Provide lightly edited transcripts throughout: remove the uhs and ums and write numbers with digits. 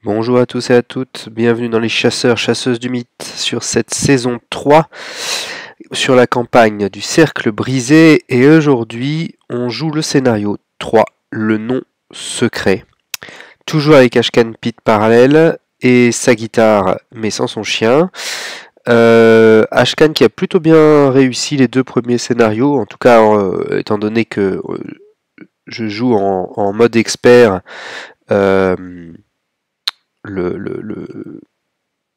Bonjour à tous et à toutes, bienvenue dans les chasseurs, chasseuses du mythe sur cette saison 3 sur la campagne du cercle brisé et aujourd'hui on joue le scénario 3, le nom secret. Toujours avec Ashkan Pit parallèle et sa guitare mais sans son chien. Ashkan qui a plutôt bien réussi les deux premiers scénarios, en tout cas étant donné que je joue en mode expert.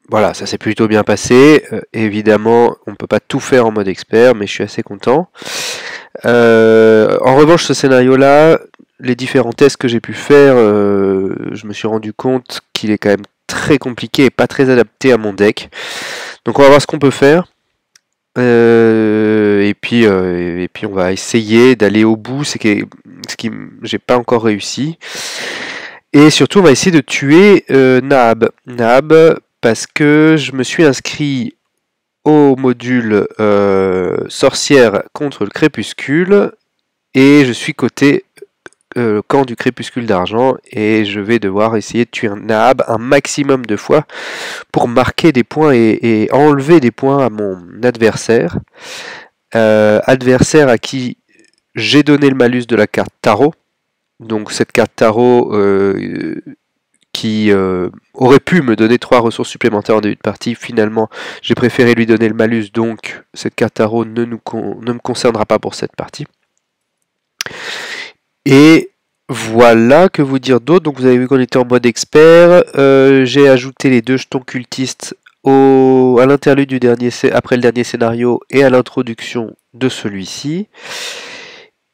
Voilà, ça s'est plutôt bien passé. Évidemment, on ne peut pas tout faire en mode expert, mais je suis assez content. En revanche, ce scénario-là, les différents tests que j'ai pu faire, je me suis rendu compte qu'il est quand même très compliqué et pas très adapté à mon deck. Donc on va voir ce qu'on peut faire. Et puis on va essayer d'aller au bout, ce qui j'ai pas encore réussi. Et surtout, on va essayer de tuer Nahab. Nahab, parce que je me suis inscrit au module sorcière contre le crépuscule et je suis côté camp du crépuscule d'argent et je vais devoir essayer de tuer Nahab un maximum de fois pour marquer des points et enlever des points à mon adversaire. Adversaire à qui j'ai donné le malus de la carte tarot. Donc cette carte tarot qui aurait pu me donner 3 ressources supplémentaires en début de partie, finalement j'ai préféré lui donner le malus, donc cette carte tarot ne me concernera pas pour cette partie. Et voilà, que vous dire d'autre. Donc vous avez vu qu'on était en mode expert, j'ai ajouté les 2 jetons cultistes à l'interlude du après le dernier scénario et à l'introduction de celui-ci.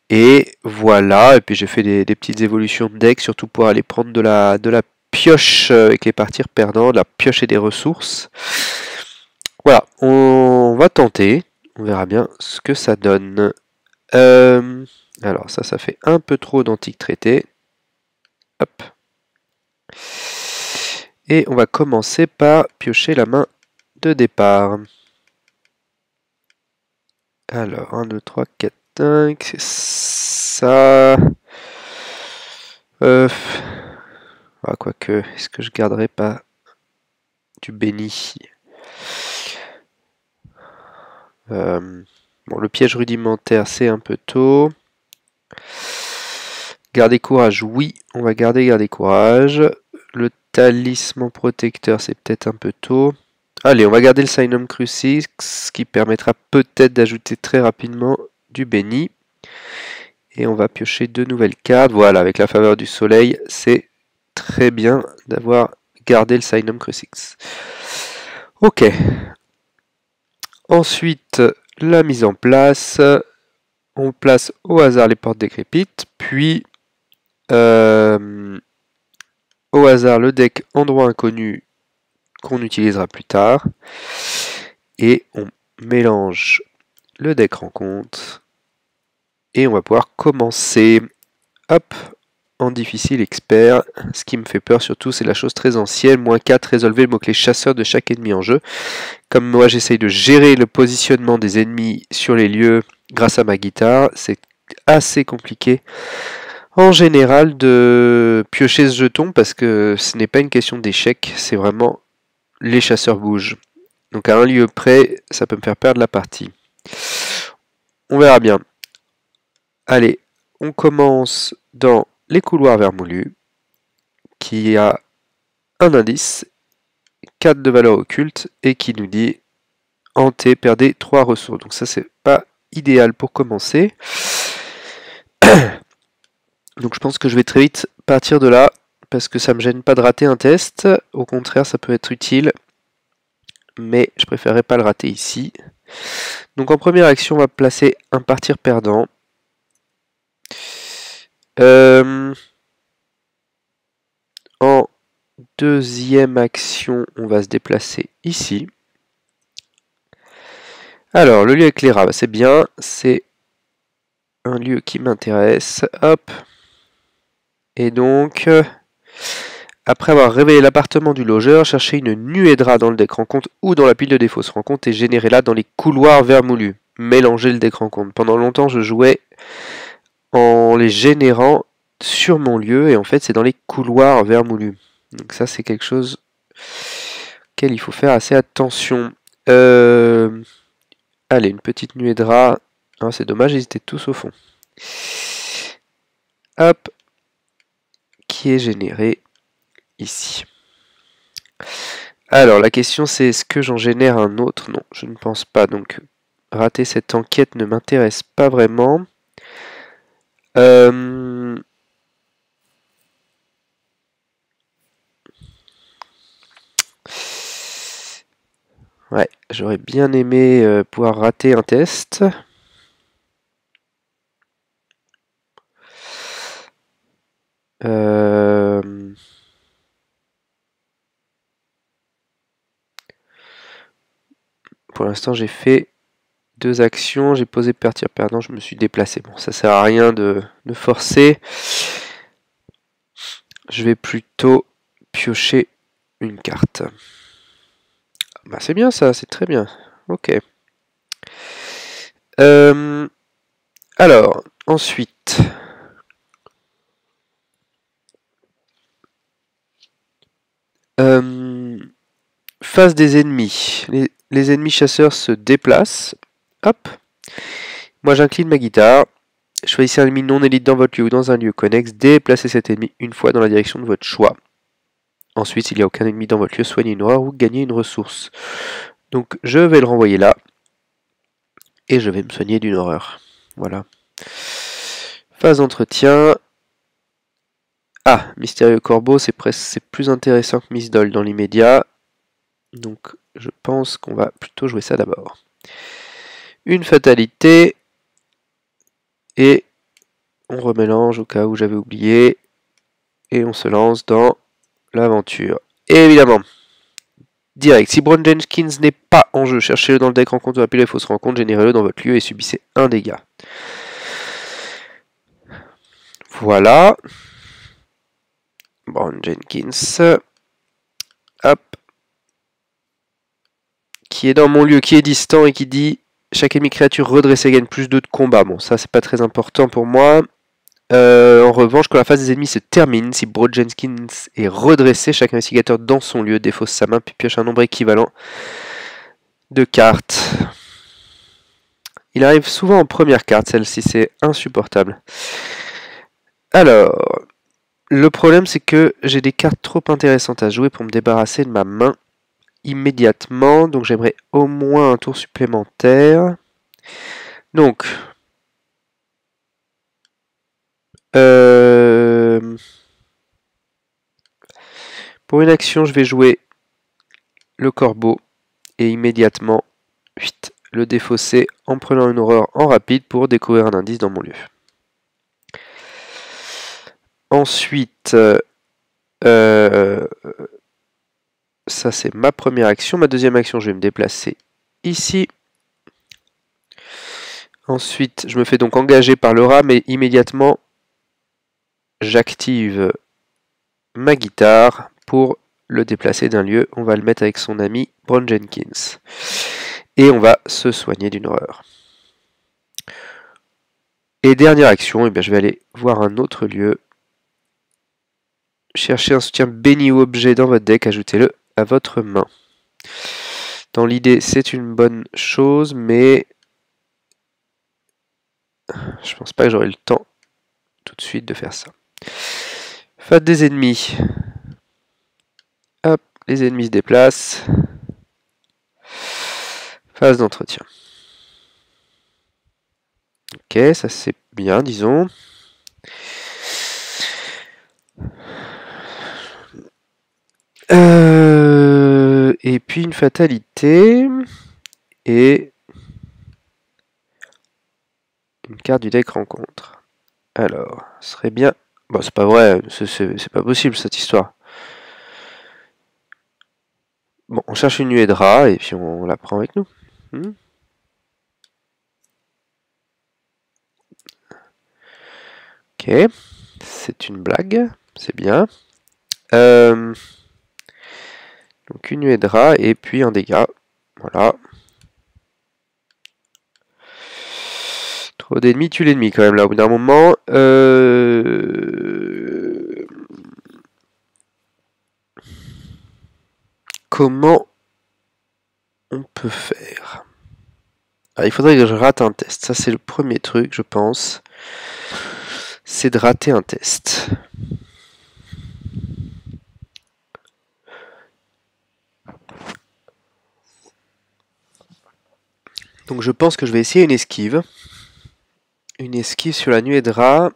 Et voilà, et puis j'ai fait des petites évolutions de deck, surtout pour aller prendre de la pioche avec les parties perdants, de la pioche et des ressources. Voilà, on va tenter, on verra bien ce que ça donne. Alors ça fait un peu trop d'antiques traités. Hop. Et on va commencer par piocher la main de départ. Alors, 1, 2, 3, 4, 5, c'est ça. Quoique, est-ce que je garderai pas du béni? Bon, le piège rudimentaire, c'est un peu tôt. Garder courage, oui, on va garder courage. Le talisman protecteur, c'est peut-être un peu tôt. Allez, on va garder le Signum Crucix, ce qui permettra peut-être d'ajouter très rapidement du béni. Et on va piocher 2 nouvelles cartes. Voilà, avec la faveur du soleil, c'est très bien d'avoir gardé le Signum Crucix. Ok. Ensuite, la mise en place. On place au hasard les portes décrépites, puis au hasard le deck endroit inconnu qu'on utilisera plus tard. Et on mélange le deck rencontre. Et on va pouvoir commencer. Hop, en difficile expert. Ce qui me fait peur surtout, c'est la chose très ancienne. -4, résolvez le mot-clé chasseur de chaque ennemi en jeu. Comme moi, j'essaye de gérer le positionnement des ennemis sur les lieux grâce à ma guitare, c'est assez compliqué en général de piocher ce jeton parce que ce n'est pas une question d'échec, c'est vraiment les chasseurs bougent. Donc à un lieu près, ça peut me faire perdre la partie. On verra bien. Allez, on commence dans les couloirs vermoulus, qui a un indice, 4 de valeur occulte, et qui nous dit hanté, perdez 3 ressources. Donc ça, c'est pas idéal pour commencer. Donc je pense que je vais très vite partir de là, parce que ça me gêne pas de rater un test. Au contraire, ça peut être utile, mais je préférerais pas le rater ici. Donc en première action, on va placer un partir perdant. En deuxième action, on va se déplacer ici. Alors, le lieu éclairable, c'est bien, c'est un lieu qui m'intéresse. Hop. Et donc, après avoir réveillé l'appartement du logeur, cherchez une nuée de rats dans le deck rencontre ou dans la pile de défausse rencontre et générez-la dans les couloirs vermoulus. Mélangez le deck rencontre. Pendant longtemps, je jouais en les générant sur mon lieu et en fait, c'est dans les couloirs vermoulus. Donc ça c'est quelque chose auquel il faut faire assez attention. Allez, une petite nuée de rats. Ah, c'est dommage, ils étaient tous au fond. Hop, qui est généré ici. Alors la question c'est, est-ce que j'en génère un autre? Non, je ne pense pas, donc rater cette enquête ne m'intéresse pas vraiment. Ouais, j'aurais bien aimé pouvoir rater un test. Pour l'instant j'ai fait 2 actions, j'ai posé partir perdant, je me suis déplacé. Bon, ça sert à rien de forcer. Je vais plutôt piocher une carte. Bah c'est bien ça, c'est très bien. Ok. Alors, ensuite. Face des ennemis. Les ennemis chasseurs se déplacent. Hop. Moi j'incline ma guitare. Choisissez un ennemi non élite dans votre lieu ou dans un lieu connexe. Déplacez cet ennemi une fois dans la direction de votre choix. Ensuite, s'il n'y a aucun ennemi dans votre lieu, soignez une horreur ou gagnez une ressource. Donc je vais le renvoyer là. Et je vais me soigner d'une horreur. Voilà. Phase d'entretien. Ah, Mystérieux Corbeau, c'est plus intéressant que Miss Doll dans l'immédiat. Donc je pense qu'on va plutôt jouer ça d'abord. Une fatalité. Et on remélange au cas où j'avais oublié. Et on se lance dans l'aventure. Et évidemment, direct, si Bron Jenkins n'est pas en jeu, cherchez-le dans le deck rencontre de la pile et fausse rencontre, générez-le dans votre lieu et subissez un dégât. Voilà. Bron Jenkins. Hop. Qui est dans mon lieu, qui est distant et qui dit chaque ennemi créature redressée gagne plus 2 de combat. Bon, ça c'est pas très important pour moi. En revanche, quand la phase des ennemis se termine, si Bron Jenkins est redressé, chaque investigateur dans son lieu défausse sa main puis pioche un nombre équivalent de cartes. Il arrive souvent en première carte, celle-ci, c'est insupportable. Alors, le problème c'est que j'ai des cartes trop intéressantes à jouer pour me débarrasser de ma main immédiatement, donc j'aimerais au moins un tour supplémentaire. Donc, pour une action, je vais jouer le corbeau et immédiatement le défausser en prenant une horreur en rapide pour découvrir un indice dans mon lieu. Ensuite, ça c'est ma première action. Ma deuxième action, je vais me déplacer ici. Ensuite, je me fais donc engager par le rat, mais immédiatement, j'active ma guitare pour le déplacer d'un lieu. On va le mettre avec son ami Bron Jenkins. Et on va se soigner d'une horreur. Et dernière action, eh bien, je vais aller voir un autre lieu. Cherchez un soutien béni ou objet dans votre deck, ajoutez-le à votre main. Dans l'idée, c'est une bonne chose, mais je pense pas que j'aurai le temps tout de suite de faire ça. Face des ennemis. Hop, les ennemis se déplacent. Phase d'entretien. Ok, ça c'est bien, disons. Et puis une fatalité. Et une carte du deck rencontre. Alors, ce serait bien... Bon, c'est pas vrai, c'est pas possible cette histoire. Bon, on cherche une nuée de rats et puis on la prend avec nous. Ok, c'est une blague, c'est bien. Donc une nuée de rats et puis un dégât. Voilà. Trop d'ennemis tue l'ennemi quand même là au bout d'un moment. comment on peut faire? Alors, il faudrait que je rate un test. Ça, c'est le premier truc, je pense. C'est de rater un test. Donc je pense que je vais essayer une esquive. Une esquive sur la nuée de rat.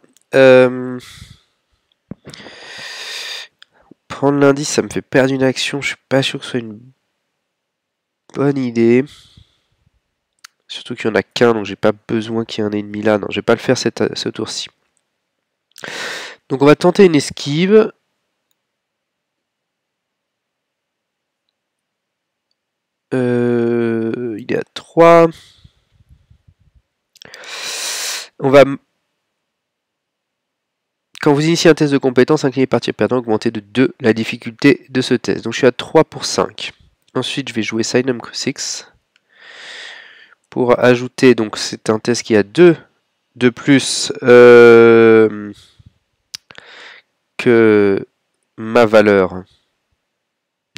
Prendre l'indice, ça me fait perdre une action. Je suis pas sûr que ce soit une bonne idée. Surtout qu'il n'y en a qu'un, donc j'ai pas besoin qu'il y ait un ennemi là. Non, je vais pas le faire ce tour-ci. Donc on va tenter une esquive. Il est à 3. On va... Quand vous initiez un test de compétence, incliné par tir perdant, augmentez de 2 la difficulté de ce test. Donc je suis à 3 pour 5. Ensuite, je vais jouer Signum Crucix. Pour ajouter, donc c'est un test qui a 2 de plus que ma valeur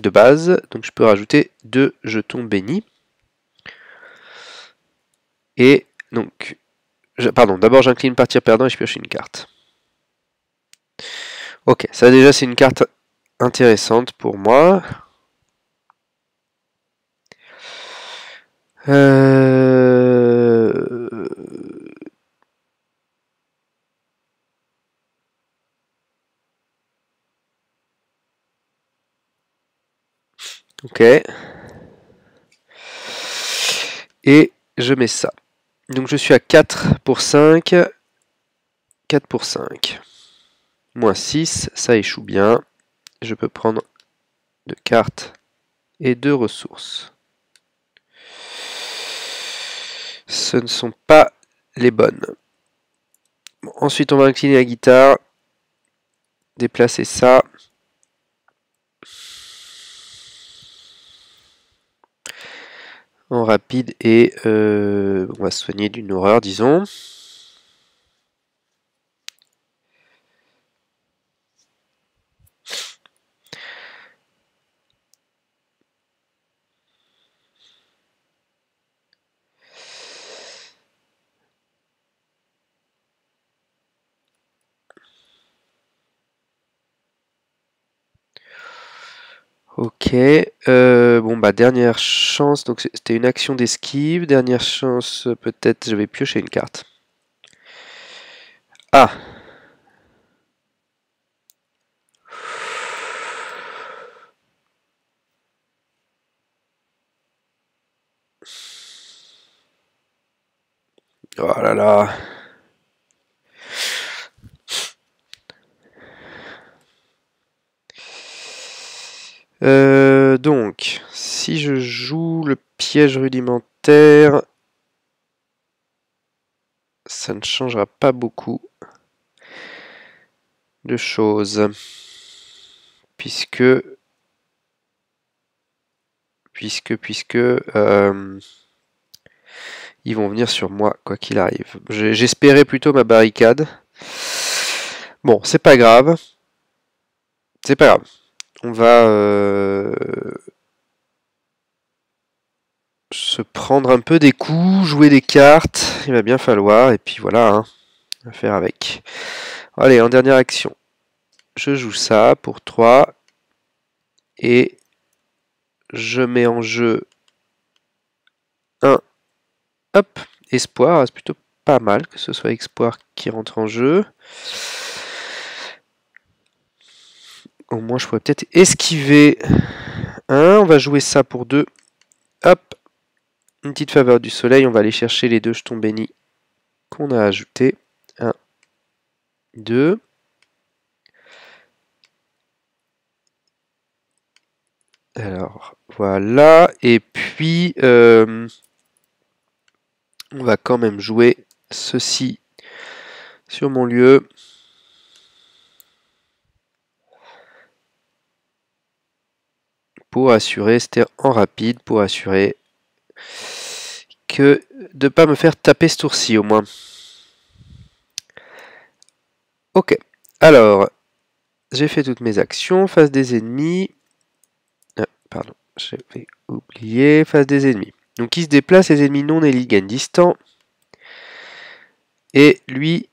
de base. Donc je peux rajouter 2 jetons bénis. Et donc, pardon, d'abord j'incline par tir perdant et je pioche une carte. Ok, ça déjà c'est une carte intéressante pour moi. Ok. Et je mets ça. Donc je suis à 4 pour 5. 4 pour 5. Moins 6, ça échoue bien. Je peux prendre 2 cartes et 2 ressources. Ce ne sont pas les bonnes. Bon, ensuite, on va incliner la guitare. Déplacer ça. En rapide et on va se soigner d'une horreur, disons. Ok, bon bah dernière chance, donc c'était une action d'esquive, dernière chance peut-être je vais piocher une carte. Ah! Oh là là! Donc, si je joue le piège rudimentaire, ça ne changera pas beaucoup de choses. Puisque ils vont venir sur moi, quoi qu'il arrive. J'espérais plutôt ma barricade. Bon, c'est pas grave. C'est pas grave. On va se prendre un peu des coups, jouer des cartes. Il va bien falloir. Et puis voilà, hein, on va faire avec. Allez, en dernière action. Je joue ça pour 3. Et je mets en jeu un, hop, espoir. C'est plutôt pas mal que ce soit espoir qui rentre en jeu. Au moins, je pourrais peut-être esquiver un. On va jouer ça pour 2. Hop, une petite faveur du soleil. On va aller chercher les 2 jetons bénis qu'on a ajoutés. 1, 2. Alors, voilà. Et puis, on va quand même jouer ceci sur mon lieu. Pour assurer, c'était en rapide, pour assurer que de ne pas me faire taper ce tour-ci au moins. Ok, alors, j'ai fait toutes mes actions face des ennemis. Ah, pardon, j'avais oublié, phase des ennemis. Donc il se déplace, les ennemis non alliés gagnent distants. Et lui,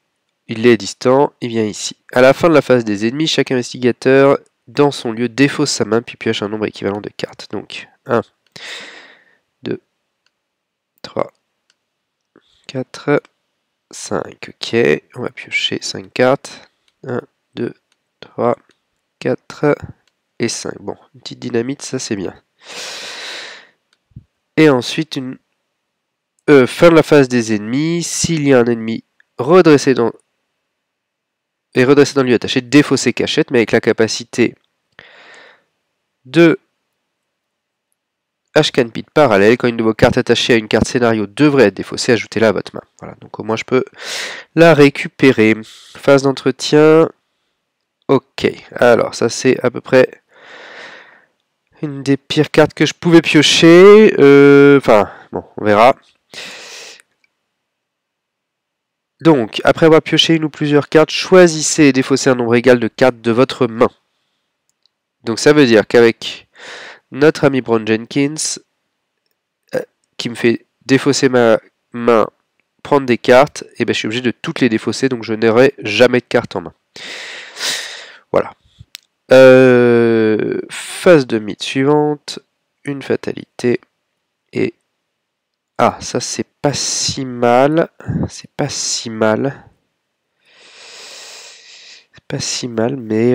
il est distant, il vient ici. À la fin de la phase des ennemis, chaque investigateur dans son lieu défausse sa main puis pioche un nombre équivalent de cartes. Donc 1, 2, 3, 4, 5. Ok, on va piocher 5 cartes. 1, 2, 3, 4 et 5. Bon, une petite dynamite, ça c'est bien. Et ensuite, fin de la phase des ennemis. S'il y a un ennemi redressé dans le lieu attaché, défausser cachette, mais avec la capacité de H-Canpit parallèle. Quand une de vos cartes attachée à une carte scénario devrait être défaussée, ajoutez-la à votre main. Voilà, donc au moins je peux la récupérer. Phase d'entretien. Ok, alors ça c'est à peu près une des pires cartes que je pouvais piocher. Enfin, bon, on verra. Donc, après avoir pioché une ou plusieurs cartes, choisissez et défaussez un nombre égal de cartes de votre main. Donc ça veut dire qu'avec notre ami Brown Jenkins, qui me fait défausser ma main, prendre des cartes, et ben je suis obligé de toutes les défausser, donc je n'aurai jamais de cartes en main. Voilà. Phase de mythe suivante, une fatalité, et... Ah, ça c'est pas si mal, c'est pas si mal. C'est pas si mal, mais...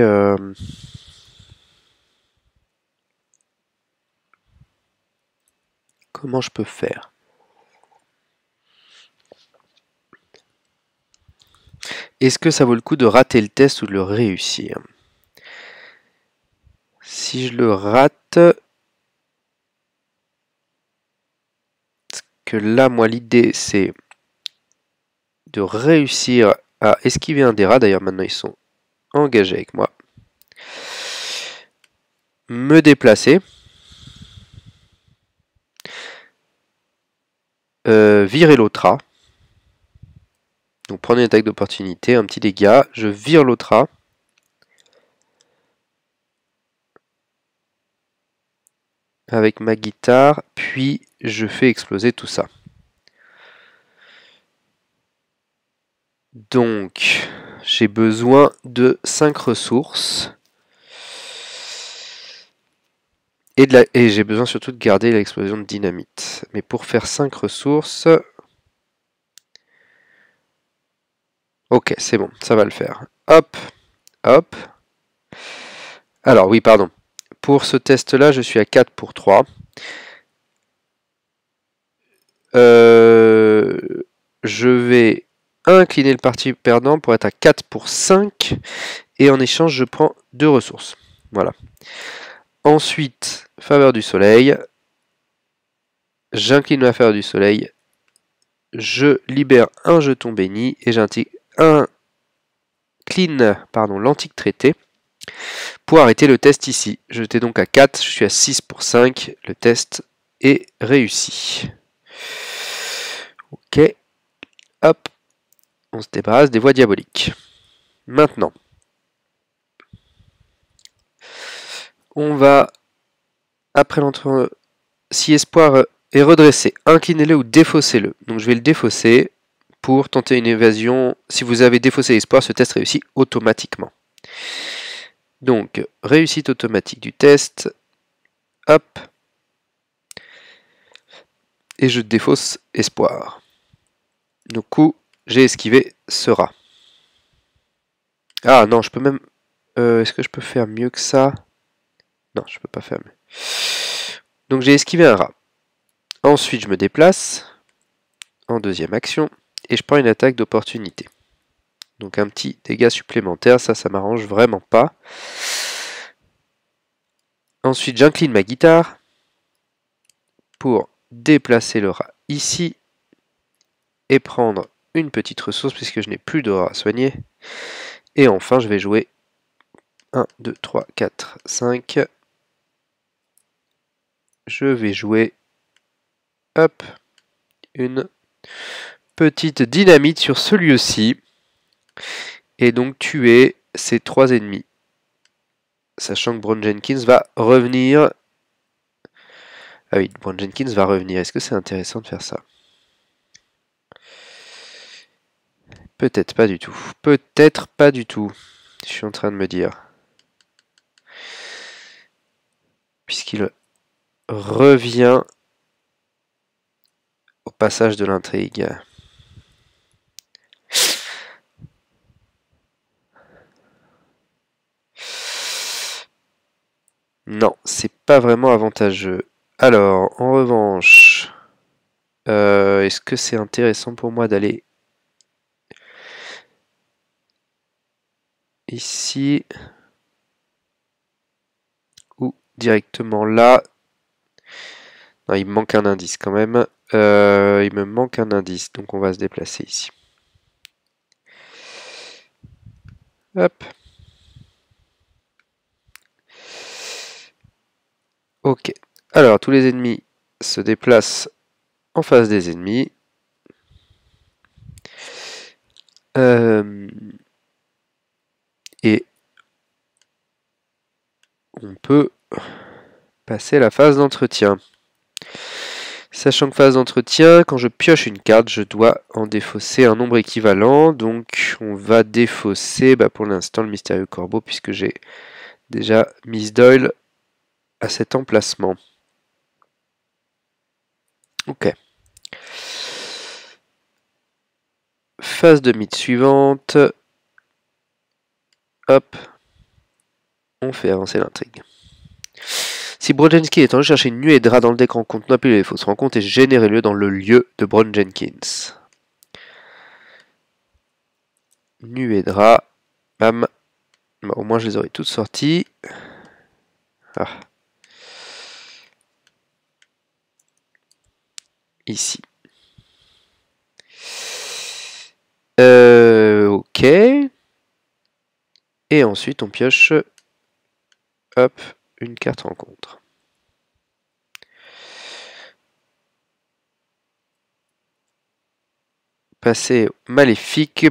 Comment je peux faire? Est-ce que ça vaut le coup de rater le test ou de le réussir? Si je le rate... Parce que là, moi, l'idée, c'est de réussir à esquiver un des rats. D'ailleurs, maintenant, ils sont engagés avec moi. Me déplacer. Virer l'autre rat. Donc, prendre une attaque d'opportunité, un petit dégât. Je vire l'autre rat. Avec ma guitare, puis je fais exploser tout ça. Donc, j'ai besoin de 5 ressources. Et j'ai besoin surtout de garder l'explosion de dynamite. Mais pour faire 5 ressources... Ok, c'est bon, ça va le faire. Hop, hop. Alors oui, pardon. Pour ce test-là, je suis à 4 pour 3. Je vais incliner le parti perdant pour être à 4 pour 5. Et en échange, je prends 2 ressources. Voilà. Ensuite, faveur du soleil. J'incline la faveur du soleil. Je libère un jeton béni et j'incline l'antique traité pour arrêter le test ici. J'étais donc à 4, je suis à 6 pour 5. Le test est réussi. Ok. Hop. On se débarrasse des voies diaboliques. Maintenant, on va, après l'entrée, si espoir est redressé, inclinez-le ou défaussez-le. Donc je vais le défausser pour tenter une évasion. Si vous avez défaussé espoir, ce test réussit automatiquement. Donc, réussite automatique du test. Hop. Et je défausse espoir. Du coup, j'ai esquivé ce rat. Ah non, je peux même... Est-ce que je peux faire mieux que ça? Non, je peux pas faire mieux. Donc j'ai esquivé un rat. Ensuite, je me déplace en deuxième action et je prends une attaque d'opportunité. Donc un petit dégât supplémentaire, ça m'arrange vraiment pas. Ensuite, j'incline ma guitare pour déplacer le rat ici et prendre une petite ressource puisque je n'ai plus de rat à soigner. Et enfin, je vais jouer 1, 2, 3, 4, 5. Je vais jouer, hop, une petite dynamite sur ce lieu-ci. Et donc tuer ces 3 ennemis. Sachant que Brown Jenkins va revenir Ah oui, Brown Jenkins va revenir. Est-ce que c'est intéressant de faire ça? Peut-être pas du tout. Peut-être pas du tout. Je suis en train de me dire. Puisqu'il revient au passage de l'intrigue. Non, c'est pas vraiment avantageux. Alors, en revanche, est-ce que c'est intéressant pour moi d'aller ici ou directement là? Non, il me manque un indice quand même. Il me manque un indice, donc on va se déplacer ici. Hop. Ok. Alors, tous les ennemis se déplacent en face des ennemis. Et on peut passer à la phase d'entretien. Sachant que phase d'entretien, quand je pioche une carte, je dois en défausser un nombre équivalent. Donc on va défausser pour l'instant le mystérieux corbeau puisque j'ai déjà Miss Doyle à cet emplacement. Ok. Phase de mythe suivante. Hop. On fait avancer l'intrigue. Si Brown Jenkins est en train de chercher une nuée et drap dans le deck rencontre, n'appelez les fausses rencontres et générez-le dans le lieu de Brown Jenkins. Nuée et drap. Bam. Bon, au moins je les aurai toutes sorties. Ah. Ici. Ok. Et ensuite on pioche. Hop. Une carte rencontre. Passez maléfique.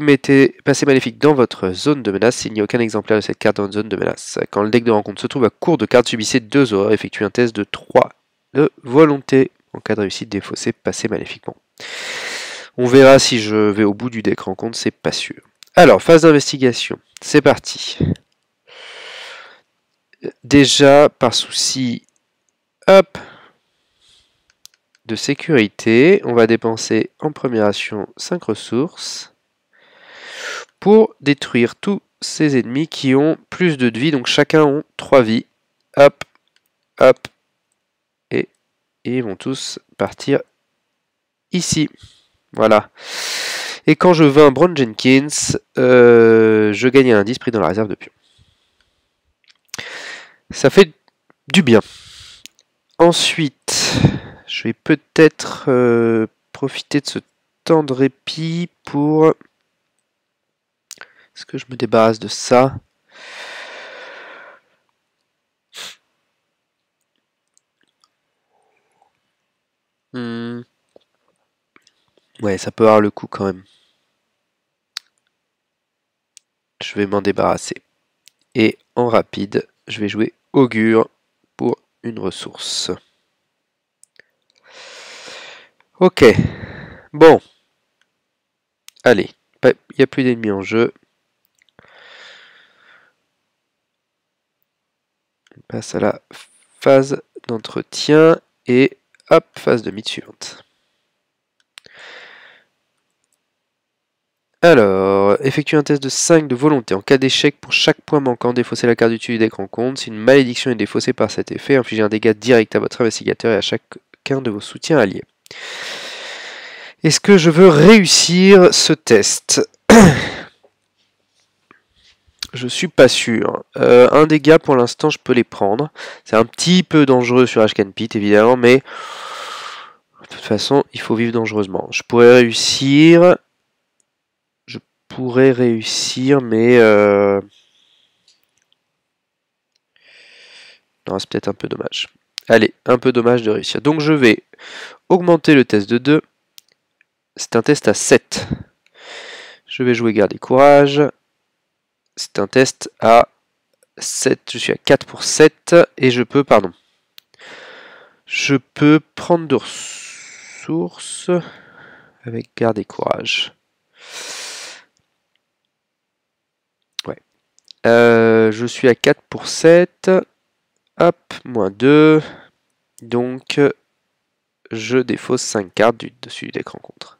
Passez maléfique dans votre zone de menace s'il n'y a aucun exemplaire de cette carte dans votre zone de menace. Quand le deck de rencontre se trouve à court de cartes, subissez 2 horreurs. Effectuez un test de 3 de volonté. En cas de réussite, défaussez, passez maléfiquement. On verra si je vais au bout du deck rencontre, c'est pas sûr. Alors, phase d'investigation. C'est parti. Déjà, par souci, hop, de sécurité, on va dépenser en première action 5 ressources pour détruire tous ces ennemis qui ont plus de vie. Donc chacun ont 3 vies. Hop, hop, et ils vont tous partir ici. Voilà. Et quand je veux un Brown Jenkins, je gagne un indice pris dans la réserve de pion. Ça fait du bien. Ensuite, je vais peut-être profiter de ce temps de répit pour... Est-ce que je me débarrasse de ça? Ouais, ça peut avoir le coup quand même. Je vais m'en débarrasser. Et en rapide, je vais jouer Augure pour une ressource. Ok. Bon. Allez. Il n'y a plus d'ennemis en jeu. On passe à la phase d'entretien. Et hop, phase de mythe suivante. Alors, effectue un test de 5 de volonté. En cas d'échec, pour chaque point manquant, défaussez la carte du deck rencontre. Si une malédiction est défaussée par cet effet, infligez un dégât direct à votre investigateur et à chacun de vos soutiens alliés. Est-ce que je veux réussir ce test? Je suis pas sûr. Un dégât pour l'instant, je peux les prendre. C'est un petit peu dangereux sur Ashcan Pit, évidemment, mais de toute façon, il faut vivre dangereusement. Je pourrais réussir. Mais non, c'est peut-être un peu dommage. Allez, un peu dommage de réussir. Donc je vais augmenter le test de 2. C'est un test à 7. Je vais jouer garder courage. C'est un test à 7. Je suis à 4 pour 7. Et je peux, pardon. Je peux prendre de ressources avec garde et courage. Ouais. Je suis à 4 pour 7. Hop, moins 2. Donc, je défausse 5 cartes du dessus du deck rencontre.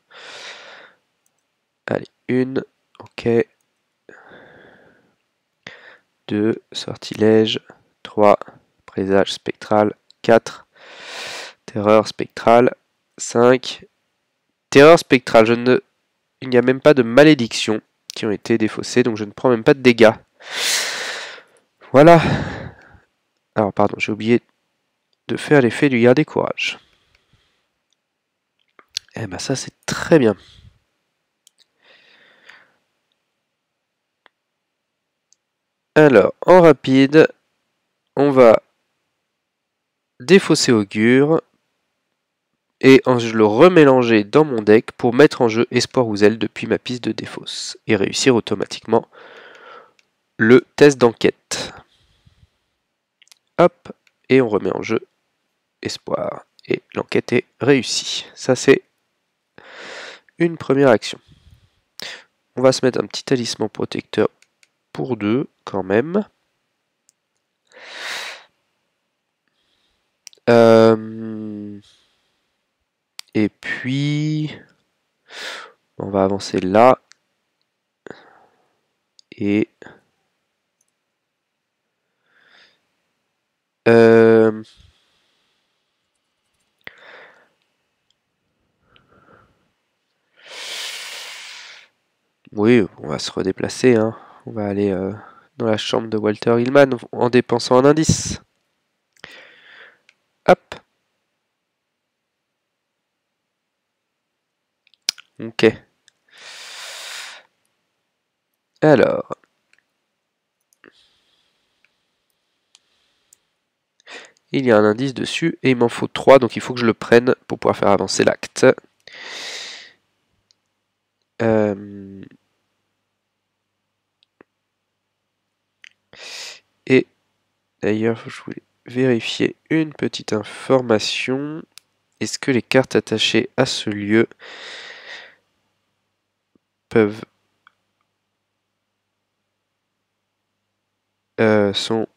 Allez, 1. Ok. 2. Sortilège. 3. Présage spectral. 4. Terreur spectrale. 5. Terreur spectrale. Il n'y a même pas de malédictions qui ont été défaussées, donc je ne prends même pas de dégâts. Voilà. Alors, pardon, j'ai oublié de faire l'effet du garde et courage. Eh ben ça, c'est très bien. Alors, en rapide, on va défausser Augure et je le remélanger dans mon deck pour mettre en jeu Espoir ou Zèle depuis ma piste de défausse et réussir automatiquement le test d'enquête. Hop, et on remet en jeu Espoir et l'enquête est réussie. Ça, c'est une première action. On va se mettre un petit talisman protecteur pour 2 quand même. Et puis, on va avancer là. Et... oui, on va se redéplacer. Hein. On va aller dans la chambre de Walter Hillman en dépensant un indice. Hop. Ok. Alors. Il y a un indice dessus et il m'en faut 3, donc il faut que je le prenne pour pouvoir faire avancer l'acte. Et d'ailleurs, je voulais vérifier une petite information. Est-ce que les cartes attachées à ce lieu sont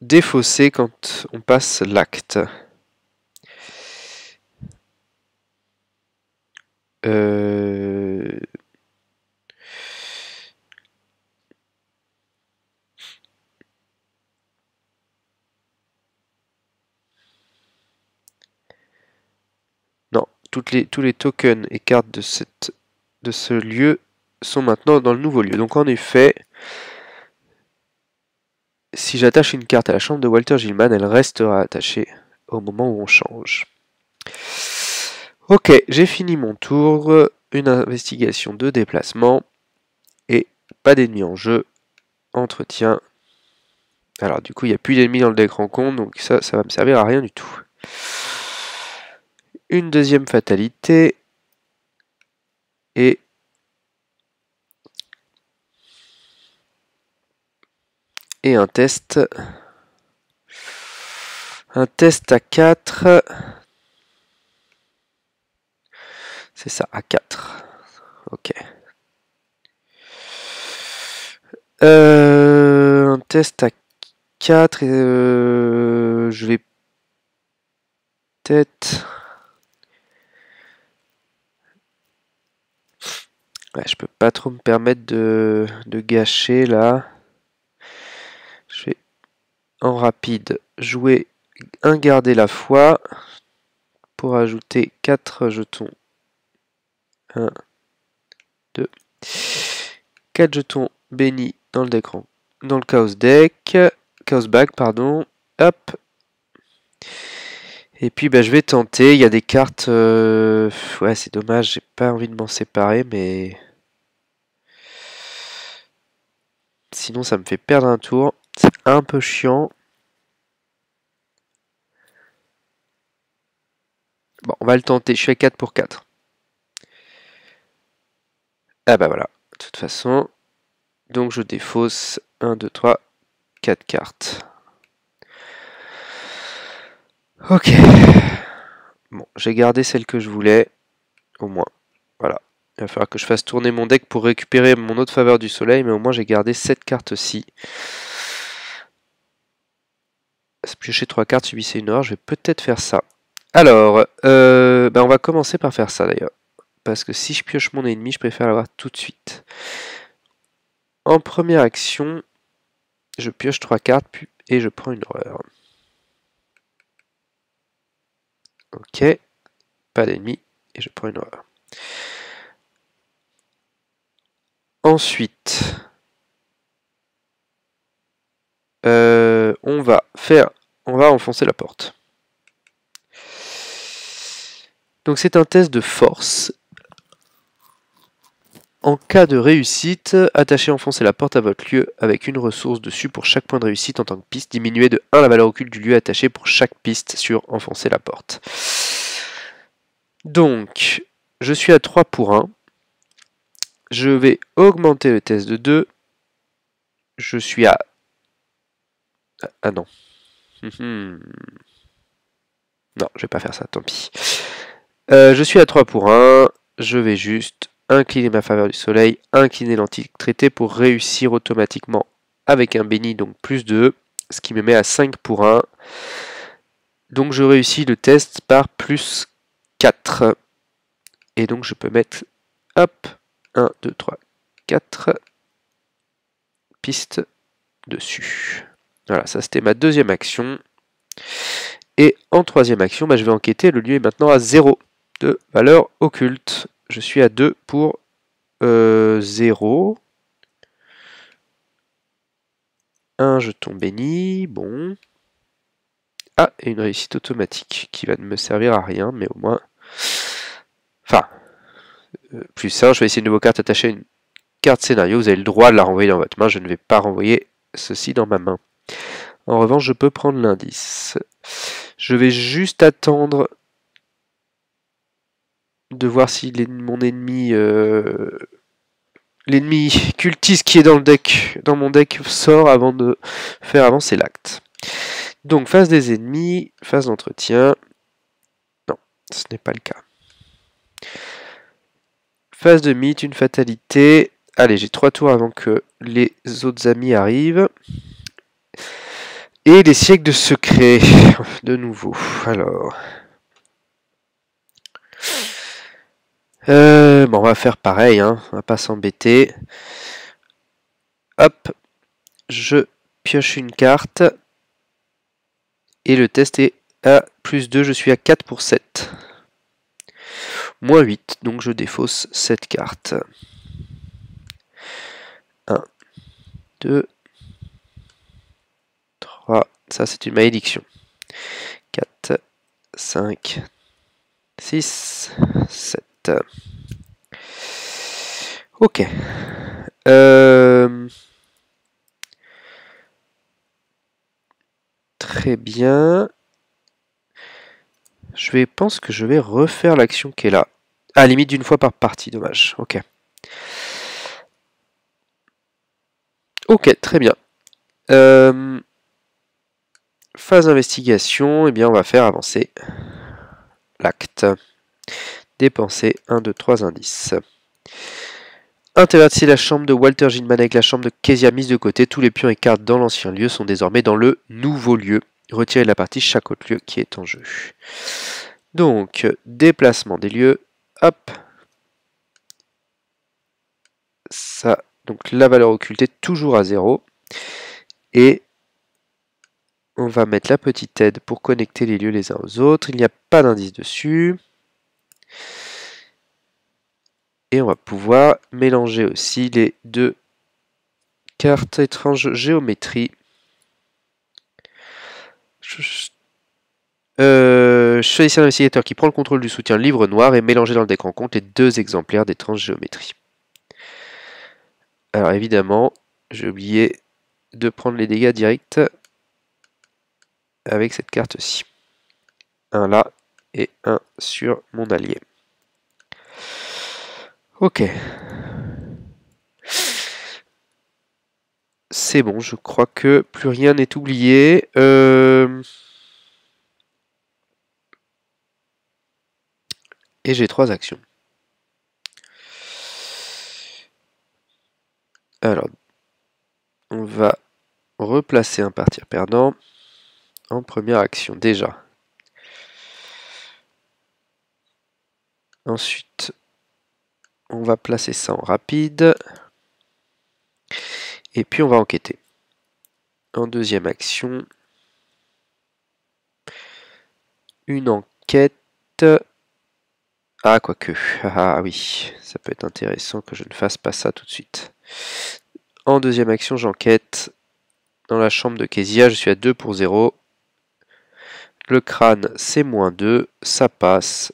défaussées quand on passe l'acte? Non, tous les tokens et cartes de ce lieu sont maintenant dans le nouveau lieu. Donc en effet, si j'attache une carte à la chambre de Walter Gilman, elle restera attachée au moment où on change. Ok, j'ai fini mon tour. Une investigation de déplacement. Et pas d'ennemis en jeu. Entretien. Alors du coup, il n'y a plus d'ennemis dans le deck rencontre, donc ça va me servir à rien du tout. Une deuxième fatalité. Et un test. Un test à 4. C'est ça, à 4. Ok. Un test à 4. Je vais peut-être... Ouais, je peux pas trop me permettre de gâcher là. Je vais en rapide jouer un garder la foi pour ajouter 4 jetons. 1, 2, 4 jetons bénis dans le deck, dans le chaos deck, chaos bag pardon. Hop. Et puis bah, je vais tenter. Il y a des cartes. Ouais, c'est dommage. J'ai pas envie de m'en séparer, mais sinon ça me fait perdre un tour. C'est un peu chiant. Bon, on va le tenter. Je suis à 4 pour 4. Ah bah voilà. De toute façon. Donc je défausse 1, 2, 3, 4 cartes. Ok. j'ai gardé celle que je voulais, au moins. Voilà. Il va falloir que je fasse tourner mon deck pour récupérer mon autre faveur du soleil, mais au moins j'ai gardé cette carte-ci. Piocher 3 cartes, subissez une heure, je vais peut-être faire ça. Alors, on va commencer par faire ça d'ailleurs. Parce que si je pioche mon ennemi, je préfère l'avoir tout de suite. En première action, je pioche 3 cartes et je prends une horreur. Ok, pas d'ennemi et je prends une horreur. Ensuite, on va enfoncer la porte. Donc c'est un test de force. En cas de réussite, attachez enfoncer la porte à votre lieu avec une ressource dessus pour chaque point de réussite en tant que piste. Diminuez de 1 la valeur occulte du lieu attaché pour chaque piste sur enfoncer la porte. Donc, je suis à 3 pour 1. Je vais augmenter le test de 2. Je suis à... Ah non. Non, je vais pas faire ça, tant pis. Je suis à 3 pour 1. Je vais juste incliner ma faveur du soleil, incliner l'antique traité pour réussir automatiquement avec un béni, donc plus 2, ce qui me met à 5 pour 1. Donc je réussis le test par plus 4. Et donc je peux mettre, hop, 1, 2, 3, 4 pistes dessus. Voilà, ça c'était ma deuxième action. Et en troisième action, je vais enquêter. Le lieu est maintenant à 0 de valeur occulte. Je suis à 2 pour 0. Un jeton béni, bon. Ah, et une réussite automatique qui va ne me servir à rien, mais au moins... Enfin, plus 1, je vais essayer une nouvelle carte attachée à une carte scénario. Vous avez le droit de la renvoyer dans votre main. Je ne vais pas renvoyer ceci dans ma main. En revanche, je peux prendre l'indice. Je vais juste attendre de voir si mon ennemi... L'ennemi cultiste qui est dans mon deck sort avant de faire avancer l'acte. Donc, phase des ennemis, phase d'entretien. Non, ce n'est pas le cas. Phase de mythe, une fatalité. Allez, j'ai 3 tours avant que les autres amis arrivent. Et les siècles de secret, de nouveau. Alors... on va faire pareil, hein. On va pas s'embêter. Hop, je pioche une carte. Et le test est à plus 2, je suis à 4 pour 7. Moins 8, donc je défausse cette carte. 1, 2, 3, ça c'est une malédiction. 4, 5, 6, 7. Ok. Très bien. Je pense que je vais refaire l'action qui est là. Ah, limite d'une fois par partie, dommage. Ok. Ok, très bien. Phase d'investigation, eh bien on va faire avancer l'acte. Dépenser 1, 2, 3 indices. Intervertir la chambre de Walter Gilman avec la chambre de Kezia mise de côté. Tous les pions et cartes dans l'ancien lieu sont désormais dans le nouveau lieu. Retirez de la partie chaque autre lieu qui est en jeu. Donc, déplacement des lieux. Hop. Ça, donc la valeur occulte est toujours à 0. Et on va mettre la petite aide pour connecter les lieux les uns aux autres. Il n'y a pas d'indice dessus. Et on va pouvoir mélanger aussi les deux cartes étranges géométrie. Choisissez un investigateur qui prend le contrôle du soutien livre noir et mélangez dans le deck rencontre les 2 exemplaires d'étranges géométrie. Alors évidemment, j'ai oublié de prendre les dégâts directs avec cette carte-ci. Un là et un sur mon allié. Ok. C'est bon, je crois que plus rien n'est oublié. Et j'ai 3 actions. Alors, on va replacer un partir perdant en première action déjà. Ensuite, on va placer ça en rapide. Et puis on va enquêter. En deuxième action, une enquête. Ah, quoique. Ah oui, ça peut être intéressant que je ne fasse pas ça tout de suite. En deuxième action, j'enquête. Dans la chambre de Kezia, je suis à 2 pour 0. Le crâne, c'est -2. Ça passe.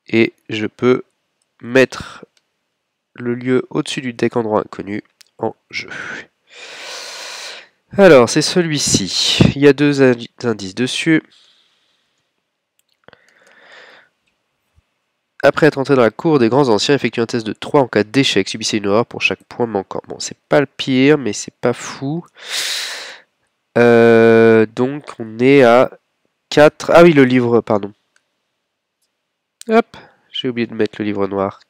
Et je peux mettre le lieu au-dessus du deck endroit inconnu en jeu. Alors, c'est celui-ci. Il y a 2 indices dessus. Après être entré dans la cour des grands anciens, effectue un test de 3 en cas d'échec. Subissez une horreur pour chaque point manquant. Bon, c'est pas le pire, mais c'est pas fou. Donc, on est à 4. Ah oui, le livre, pardon. Hop, j'ai oublié de mettre le livre noir.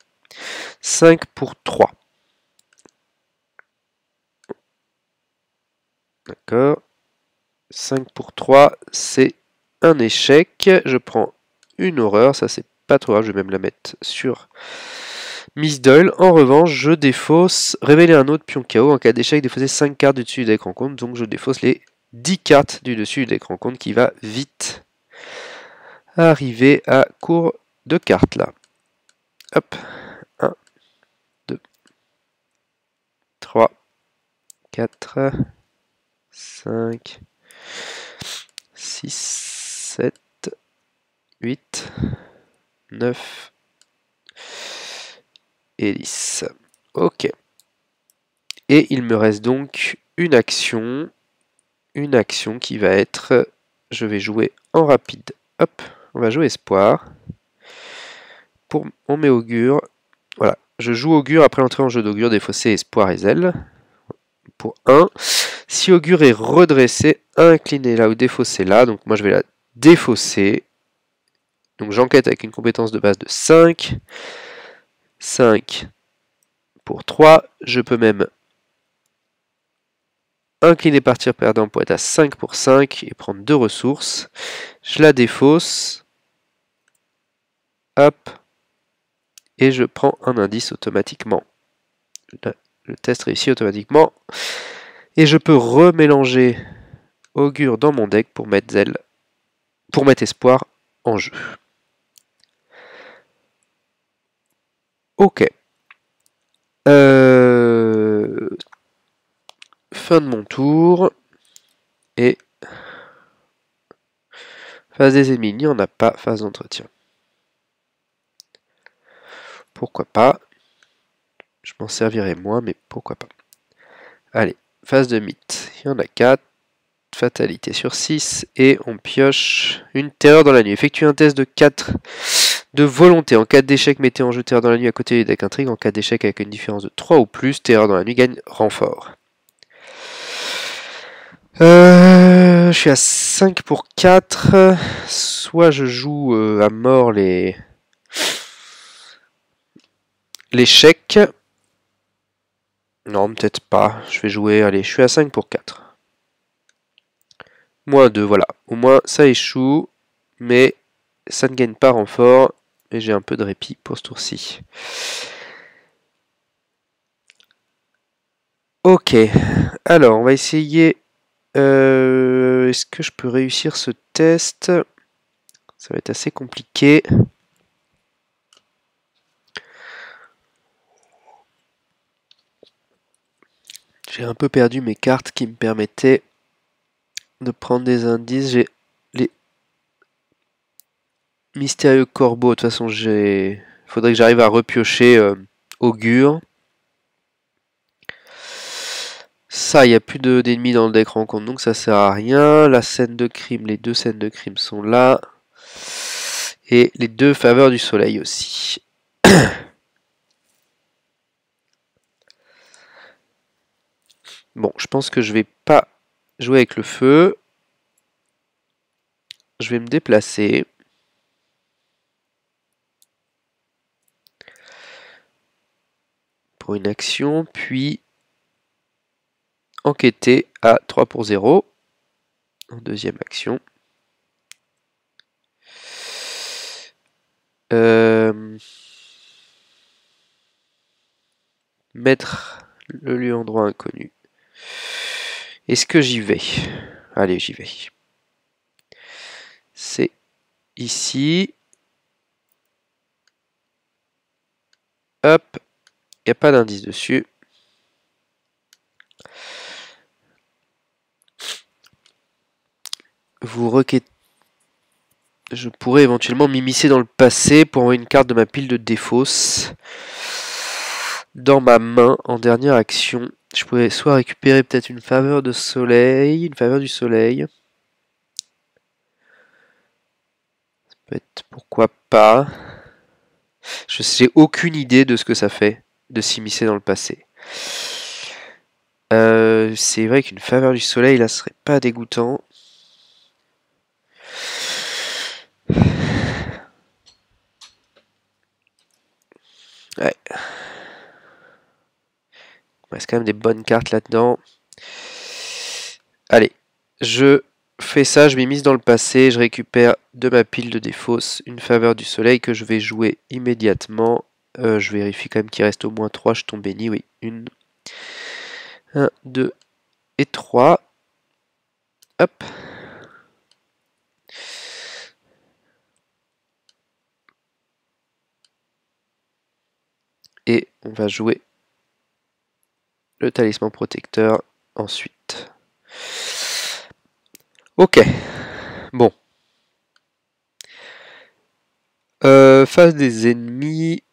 5 pour 3. D'accord. 5 pour 3, c'est un échec. Je prends une horreur, ça c'est pas trop grave, je vais même la mettre sur Miss Doyle. En revanche, je défausse, révéler un autre pion KO. En cas d'échec, défausser 5 cartes du dessus du deck rencontre. Donc je défausse les 10 cartes du dessus du deck rencontre qui va vite arriver à court de cartes là. Hop, 1, 2, 3, 4, 5, 6, 7, 8, 9 et 10. Ok. Et il me reste donc une action qui va être, je vais jouer en rapide. Hop, on va jouer espoir. On met augure. Voilà, je joue augure après l'entrée en jeu d'augure, défaussé, espoir et zèle. Pour 1. Si augure est redressé, incliné là ou défaussé là, donc moi je vais la défausser. Donc j'enquête avec une compétence de base de 5. 5 pour 3. Je peux même incliner partir perdant pour être à 5 pour 5 et prendre 2 ressources. Je la défausse. Hop. Et je prends un indice automatiquement. Le test réussit automatiquement. Et je peux remélanger augure dans mon deck pour mettre zèle, pour mettre espoir en jeu. Ok. Fin de mon tour. Et phase des ennemis, il n'y en a pas. Phase d'entretien. Pourquoi pas. Je m'en servirai moins, mais pourquoi pas. Allez, phase de mythe. Il y en a 4. Fatalité sur 6. Et on pioche une terreur dans la nuit. Effectue un test de 4 de volonté. En cas d'échec, mettez en jeu terreur dans la nuit à côté du deck intrigue. En cas d'échec avec une différence de 3 ou plus, terreur dans la nuit gagne renfort. Je suis à 5 pour 4. Soit je joue à mort l'échec. Non, peut-être pas. Je vais jouer. Allez, je suis à 5 pour 4. Moins 2, voilà. Au moins, ça échoue. Mais ça ne gagne pas renfort. Et j'ai un peu de répit pour ce tour-ci. Ok. Alors, on va essayer. Est-ce que je peux réussir ce test? Ça va être assez compliqué. J'ai un peu perdu mes cartes qui me permettaient de prendre des indices. J'ai les mystérieux corbeaux. De toute façon, il faudrait que j'arrive à repiocher augure. Ça, il n'y a plus d'ennemis dans le deck rencontre, donc ça sert à rien. La scène de crime, les 2 scènes de crime sont là. Et les 2 faveurs du soleil aussi. Bon, je pense que je vais pas jouer avec le feu. Je vais me déplacer. pour une action, puis enquêter à 3 pour 0 en deuxième action. Mettre le lieu endroit inconnu. Est-ce que j'y vais? Allez, j'y vais. C'est ici. Hop, il n'y a pas d'indice dessus. Vous requêtez. Je pourrais éventuellement m'immiscer dans le passé pour envoyer une carte de ma pile de défausse dans ma main en dernière action. Je pourrais soit récupérer peut-être une faveur de soleil, une faveur du soleil. Ça peut être pourquoi pas. Je n'ai aucune idée de ce que ça fait de s'immiscer dans le passé. C'est vrai qu'une faveur du soleil là serait pas dégoûtant. Ouais. Il reste quand même des bonnes cartes là-dedans. Allez, je fais ça, je m'immisce dans le passé, je récupère de ma pile de défausse une faveur du soleil que je vais jouer immédiatement. Je vérifie quand même qu'il reste au moins 3 jetons bénis, oui. 1, 2 et 3. Hop. Et on va jouer le talisman protecteur ensuite. Ok. Bon. Face des ennemis,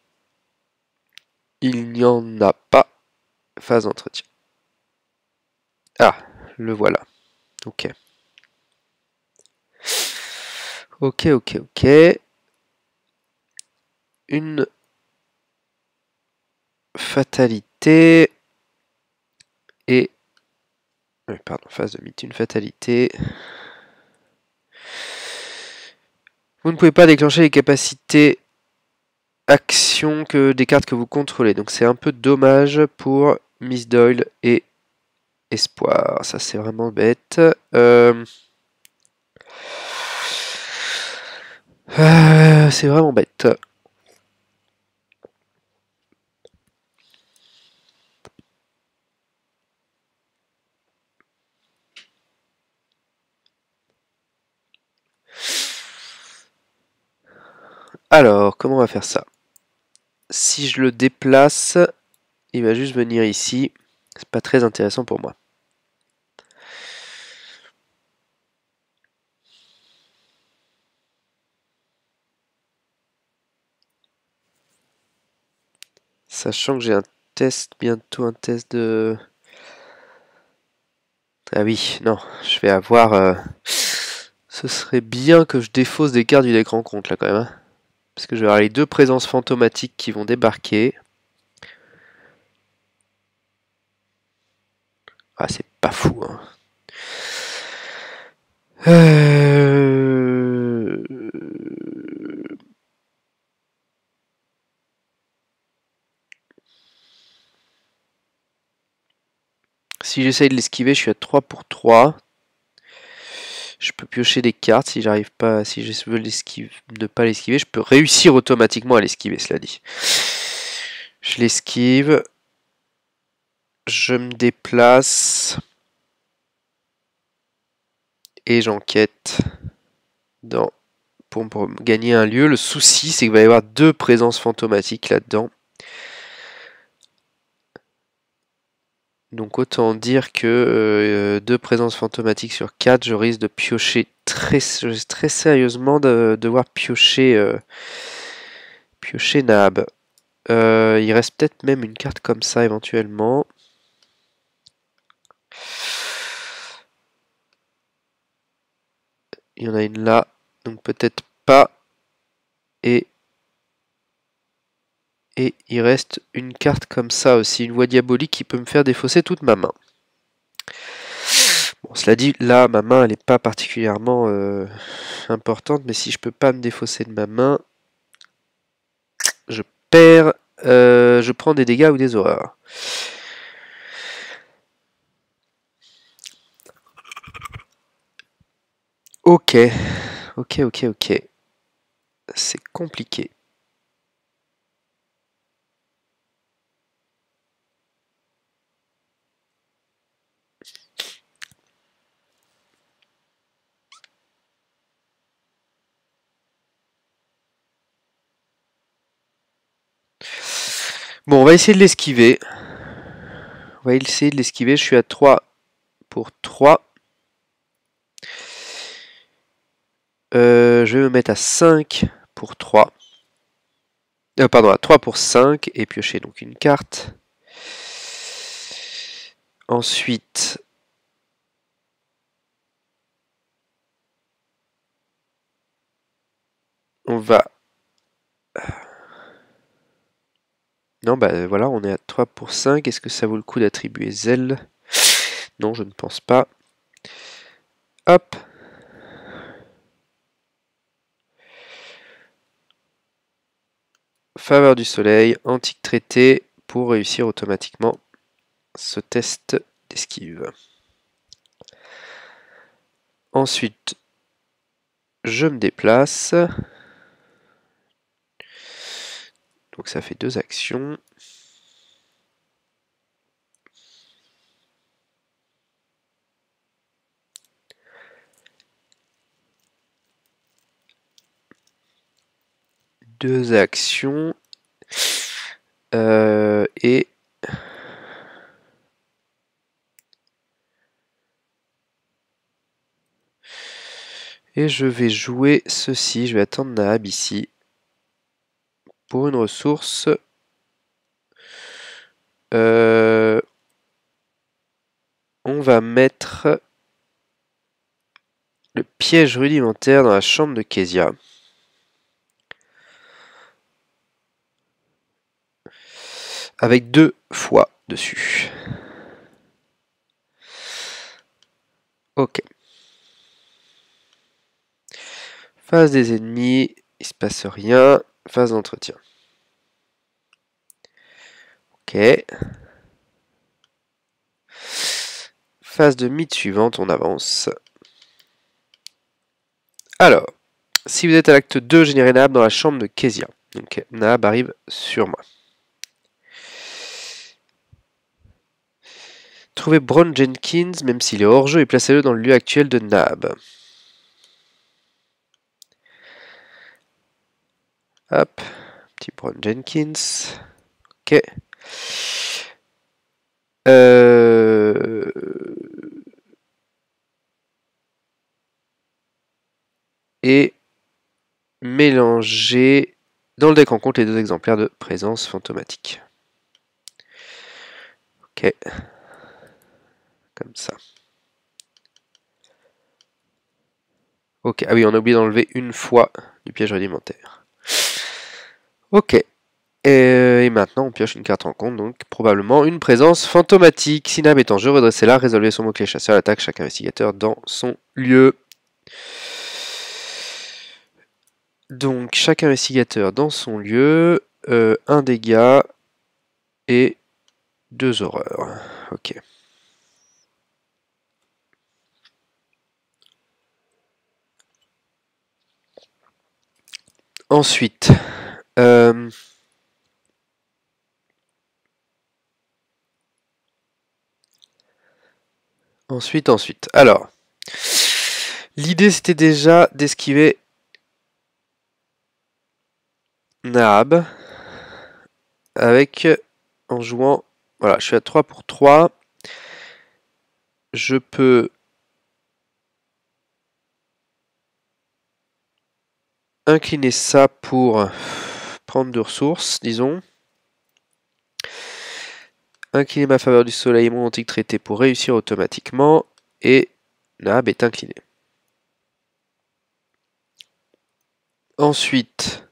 il n'y en a pas. Phase d'entretien. Ah, le voilà. Ok. Ok. Une fatalité. Et... pardon, phase de mythe, une fatalité. Vous ne pouvez pas déclencher les capacités actions que des cartes que vous contrôlez. Donc c'est un peu dommage pour Miss Doyle et Espoir. Ça c'est vraiment bête. C'est vraiment bête. Alors, comment on va faire ça? Si je le déplace, il va juste venir ici. C'est pas très intéressant pour moi. Sachant que j'ai un test, bientôt un test de... Ah oui, non, je vais avoir... Ce serait bien que je défausse des cartes du deck rencontre là quand même. Hein. Parce que je vais avoir les 2 présences fantomatiques qui vont débarquer. Ah, c'est pas fou. Hein. Si j'essaye de l'esquiver, je suis à 3 pour 3. Je peux piocher des cartes si j'arrive pas, si je veux ne pas l'esquiver, je peux réussir automatiquement à l'esquiver, cela dit. Je l'esquive. Je me déplace. Et j'enquête pour gagner un lieu. Le souci, c'est qu'il va y avoir 2 présences fantomatiques là-dedans. Donc autant dire que 2 présences fantomatiques sur 4, je risque de piocher très sérieusement de devoir piocher Nab. Il reste peut-être même une carte comme ça éventuellement. Il y en a une là, donc peut-être pas. Et il reste une carte comme ça aussi, une voie diabolique qui peut me faire défausser toute ma main. Bon, cela dit, là, ma main, elle n'est pas particulièrement importante, mais si je peux pas me défausser de ma main, je perds je prends des dégâts ou des horreurs. Ok, ok. C'est compliqué. Bon, on va essayer de l'esquiver. On va essayer de l'esquiver. Je suis à 3 pour 3. Je vais me mettre à 5 pour 3. Pardon, à 3 pour 5 et piocher donc une carte. Ensuite, on va... Non, bah voilà, on est à 3 pour 5. Est-ce que ça vaut le coup d'attribuer zèle? Non, je ne pense pas. Hop. Faveur du soleil, antique traité, pour réussir automatiquement ce test d'esquive. Ensuite, je me déplace. Donc ça fait 2 actions. Deux actions. Et je vais jouer ceci. Je vais attendre Nahab ici. Pour une ressource. On va mettre le piège rudimentaire dans la chambre de Kezia. Avec 2 fois dessus. Ok. Phase des ennemis, il se passe rien. Phase d'entretien. Ok. Phase de mythe suivante, on avance. Alors, si vous êtes à l'acte 2, générez Nahab dans la chambre de Kezia. Donc Nahab arrive sur moi. Trouvez Bron Jenkins, même s'il est hors jeu, et placez-le dans le lieu actuel de Nahab. Hop, petit Bron Jenkins. Ok. Et mélanger dans le deck en compte les 2 exemplaires de présence fantomatique. Ok. Comme ça. Ok, ah oui, on a oublié d'enlever une fois du piège rudimentaire. Ok. Et maintenant, on pioche une carte en compte, donc probablement une présence fantomatique. Si Nahab est en jeu, redressez-la, résolvez son mot-clé chasseur, attaque chaque investigateur dans son lieu. Donc, chaque investigateur dans son lieu, 1 dégât et 2 horreurs. Ok. Ensuite, ensuite. Alors, l'idée c'était déjà d'esquiver Nahab avec en jouant. Voilà, je suis à 3 pour 3. Je peux incliner ça pour prendre de ressources, disons. Incliner ma faveur du soleil et mon antique traité pour réussir automatiquement. Et Nahab est incliné. Ensuite,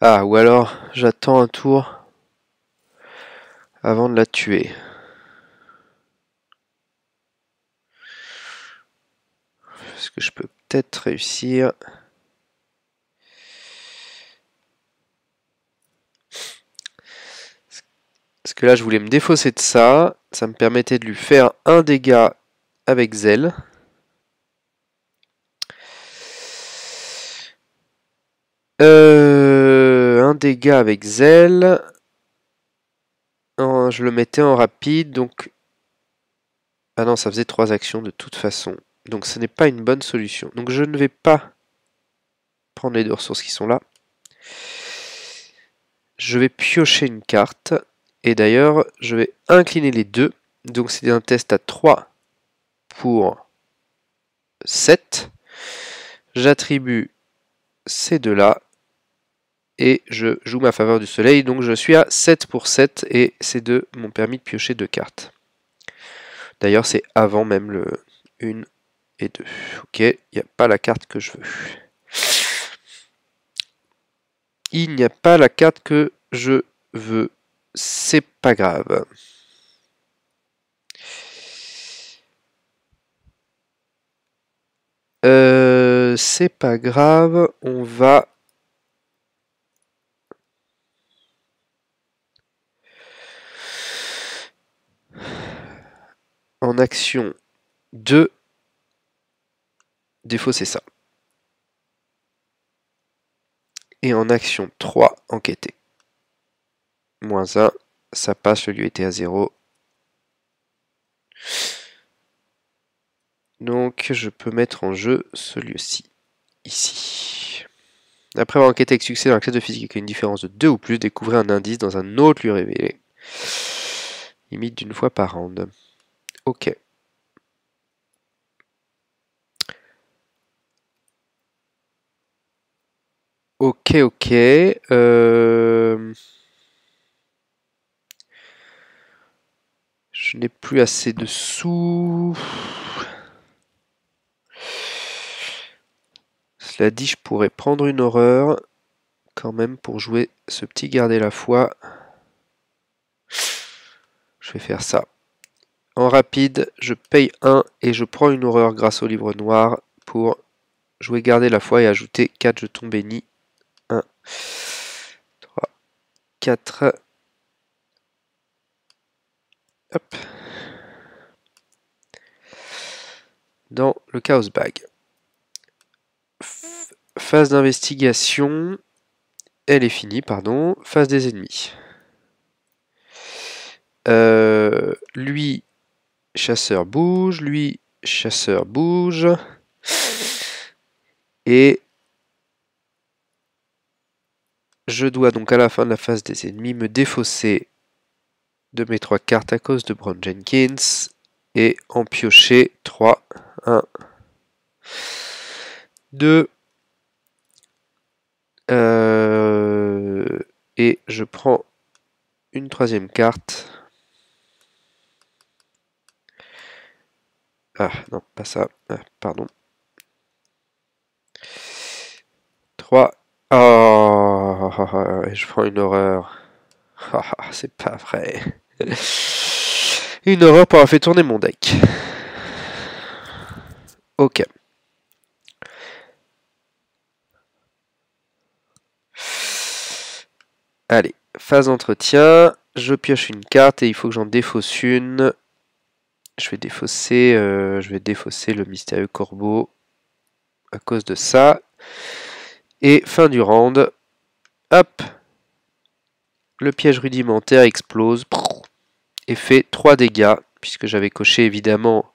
ah, ou alors j'attends un tour avant de la tuer. ce que je peux peut-être réussir. Parce que là, je voulais me défausser de ça. Ça me permettait de lui faire un dégât avec zèle. Un dégât avec zèle. Je le mettais en rapide, donc... Ah non, ça faisait 3 actions de toute façon. Donc ce n'est pas une bonne solution. Donc je ne vais pas prendre les 2 ressources qui sont là. Je vais piocher une carte. Et d'ailleurs, je vais incliner les deux. Donc c'est un test à 3 pour 7. J'attribue ces deux-là. Et je joue ma faveur du soleil. Donc je suis à 7 pour 7. Et ces deux m'ont permis de piocher 2 cartes. D'ailleurs, c'est avant même le 1 et 2. Ok, il n'y a pas la carte que je veux. Il n'y a pas la carte que je veux. C'est pas grave. C'est pas grave. On va... En action 2, défausser ça. Et en action 3, enquêter. -1, ça passe, le lieu était à 0. Donc je peux mettre en jeu ce lieu-ci, ici. Après avoir enquêté avec succès dans la classe de physique avec une différence de 2 ou plus, découvrez un indice dans un autre lieu révélé. Limite d'une fois par round. Ok. Ok, ok. Je n'ai plus assez de sous. Cela dit, je pourrais prendre une horreur quand même pour jouer ce petit garder la foi. Je vais faire ça. En rapide, je paye 1 et je prends une horreur grâce au livre noir pour jouer garder la foi et ajouter 4 jetons bénis. 1, 3, 4. Hop. Dans le Chaos Bag. Phase d'investigation. Elle est finie, pardon. Phase des ennemis. Lui, chasseur bouge. Lui, chasseur bouge. Et je dois donc à la fin de la phase des ennemis me défausser de mes 3 cartes à cause de Brown Jenkins et en piocher 3. 1, 2. Et je prends une 3e carte. Ah non, pas ça. Ah, pardon. 3. Oh, je prends une horreur. C'est pas vrai. Une horreur pour avoir fait tourner mon deck. Ok. Allez, phase d'entretien. Je pioche une carte et il faut que j'en défausse une. Je vais défausser le mystérieux corbeau à cause de ça. Et fin du round. Hop. Le piège rudimentaire explose et fait 3 dégâts, puisque j'avais coché évidemment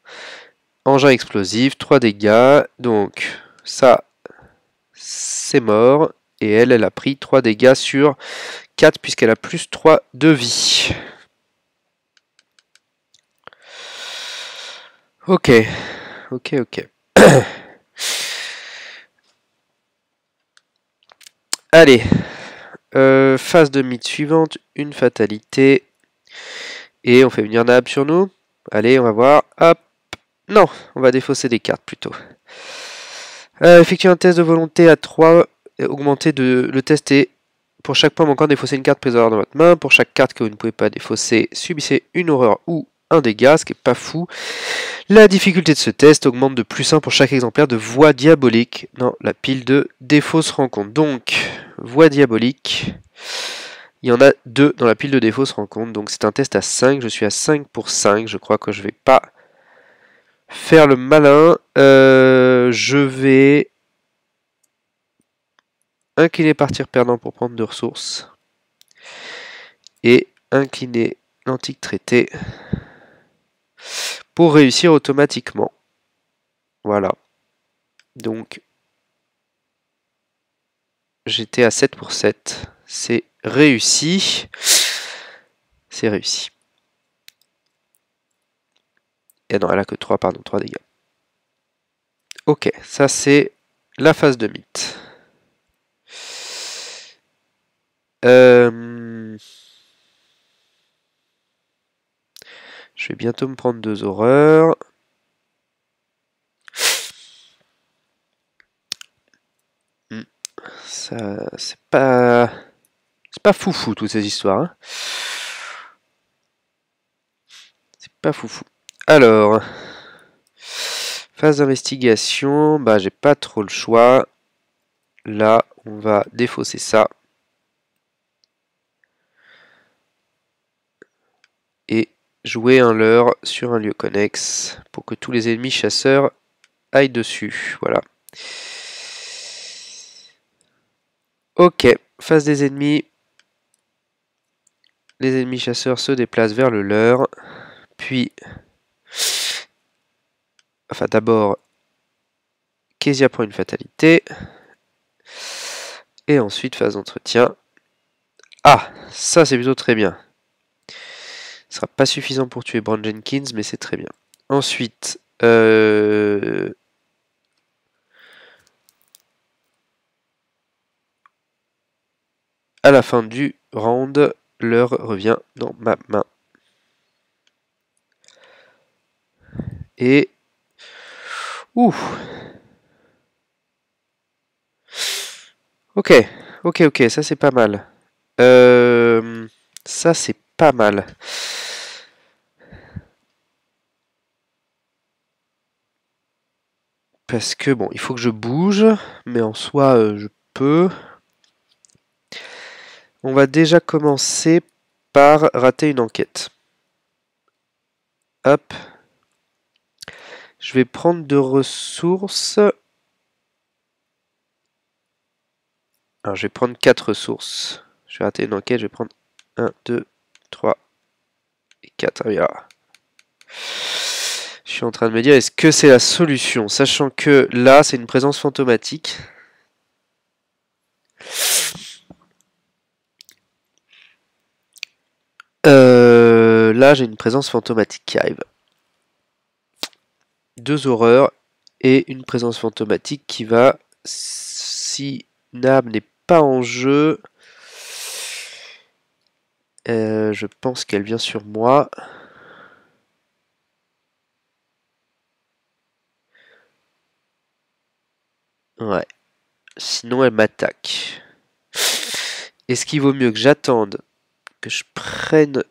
engin explosif, 3 dégâts, donc ça c'est mort, et elle a pris 3 dégâts sur 4 puisqu'elle a plus 3 de vie. Ok, ok, ok. Allez, phase de mythe suivante, une fatalité. Et on fait venir Nab sur nous. Allez, on va voir. Hop. Non, on va défausser des cartes plutôt. Effectuer un test de volonté à 3. Augmenter le test est pour chaque point manquant, défausser une carte prise dans votre main. Pour chaque carte que vous ne pouvez pas défausser, subissez une horreur ou 1 dégât, ce qui est pas fou. La difficulté de ce test augmente de +1 pour chaque exemplaire de voix diabolique dans la pile de défauts se rencontre. Donc, voix diabolique, il y en a 2 dans la pile de défauts se rencontre. Donc c'est un test à 5, je suis à 5 pour 5. Je crois que je vais pas faire le malin. Je vais incliner partir perdant pour prendre 2 ressources. Et incliner l'antique traité pour réussir automatiquement. Voilà. Donc, j'étais à 7 pour 7. C'est réussi. C'est réussi. Et non, elle a que 3, pardon, 3 dégâts. Ok, ça c'est la phase de mythe. Je vais bientôt me prendre 2 horreurs. Ça, c'est pas foufou toutes ces histoires. Hein. C'est pas foufou. Alors, phase d'investigation, bah j'ai pas trop le choix. Là, on va défausser ça. Et jouer un leurre sur un lieu connexe pour que tous les ennemis chasseurs aillent dessus. Voilà. Ok, face des ennemis. Les ennemis chasseurs se déplacent vers le leur. Puis, enfin d'abord, Kezia prend une fatalité. Et ensuite, phase d'entretien. Ah, ça c'est plutôt très bien. Ce sera pas suffisant pour tuer Brand Jenkins, mais c'est très bien. Ensuite, à la fin du round, l'heure revient dans ma main. Et... Ouh. Ok, ok, ça c'est pas mal. Ça c'est pas mal. Parce que bon, il faut que je bouge, mais en soi, je peux. On va déjà commencer par rater une enquête. Hop. Je vais prendre 2 ressources. Alors, je vais prendre 4 ressources. Je vais rater une enquête, je vais prendre 1, 2, 3 et 4. Ah, voilà. Je suis en train de me dire, est-ce que c'est la solution? Sachant que là, c'est une présence fantomatique. Là, j'ai une présence fantomatique qui arrive. 2 horreurs et une présence fantomatique qui va, si Nab n'est pas en jeu, je pense qu'elle vient sur moi. Ouais. Sinon, elle m'attaque. Est-ce qu'il vaut mieux que j'attende que je prenne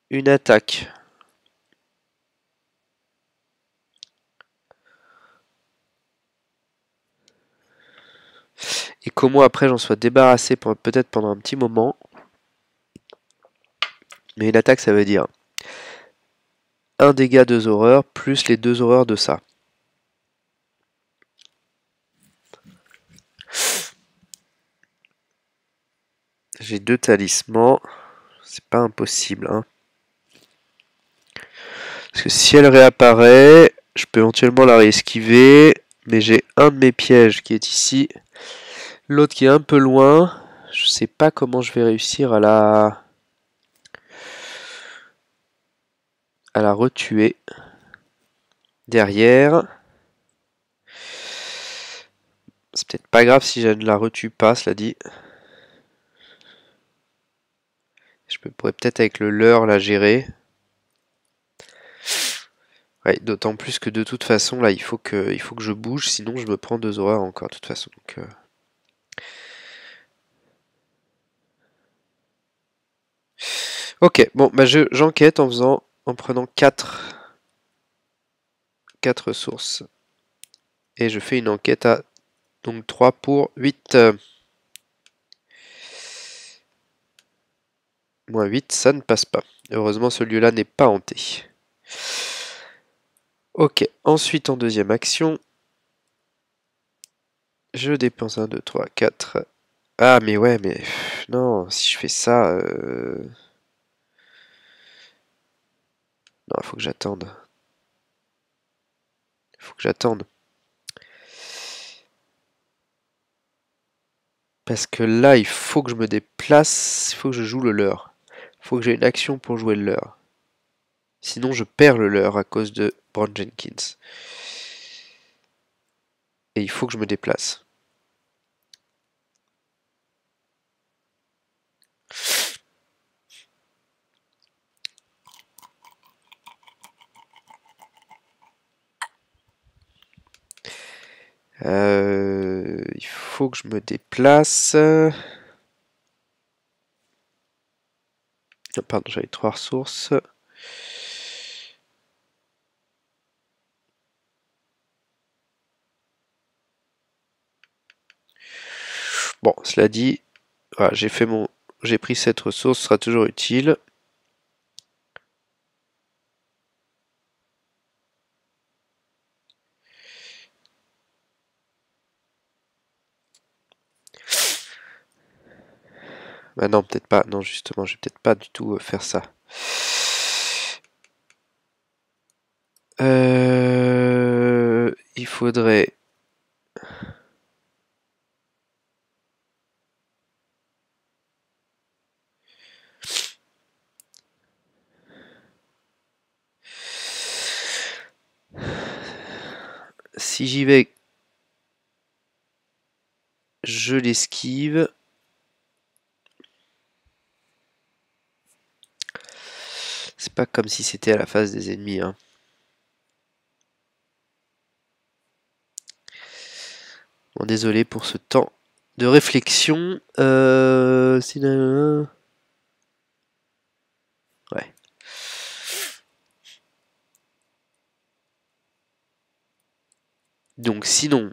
une attaque? Et qu'au moins après j'en sois débarrassé peut-être pendant un petit moment. Mais une attaque ça veut dire 1 dégât 2 horreurs plus les 2 horreurs de ça. J'ai 2 talismans. C'est pas impossible. Hein. Parce que si elle réapparaît, je peux éventuellement la réesquiver. Mais j'ai un de mes pièges qui est ici. L'autre qui est un peu loin. Je sais pas comment je vais réussir à la retuer. Derrière. C'est peut-être pas grave si je ne la retue pas, cela dit. Je pourrais peut-être avec le leurre la gérer. Ouais, d'autant plus que de toute façon, là, il faut que je bouge, sinon je me prends 2 horreurs encore, de toute façon. Donc, Ok, bon, bah j'enquête en en prenant 4 sources. Et je fais une enquête à donc 3 pour 8. Moins 8, ça ne passe pas. Heureusement, ce lieu-là n'est pas hanté. Ok, ensuite en deuxième action, je dépense 1, 2, 3, 4. Ah, mais ouais, mais non, si je fais ça... Non, il faut que j'attende. Il faut que j'attende. Parce que là, il faut que je me déplace, il faut que je joue le leurre. Il faut que j'ai une action pour jouer le leurre. Sinon, je perds le leurre à cause de Brown Jenkins. Et il faut que je me déplace. Il faut que je me déplace. Non, pardon, j'avais 3 ressources. Bon, cela dit, voilà, j'ai pris cette ressource, ce sera toujours utile. Bah non, peut-être pas. Non, justement, je vais peut-être pas du tout faire ça. Il faudrait... Si j'y vais, je l'esquive. C'est pas comme si c'était à la face des ennemis, hein. Bon, désolé pour ce temps de réflexion. Ouais. Donc sinon,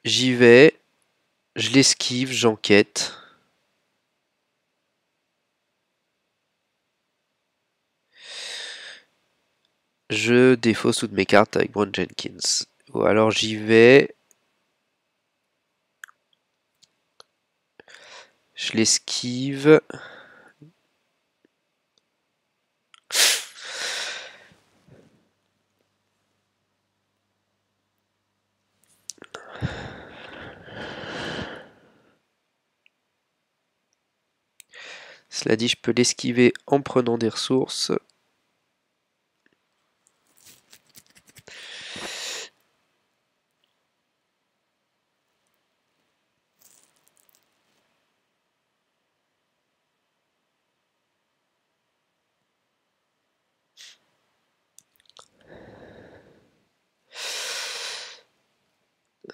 j'y vais, je l'esquive, j'enquête. Je défausse toutes mes cartes avec Brown Jenkins. Ou alors j'y vais, je l'esquive. Cela dit, je peux l'esquiver en prenant des ressources.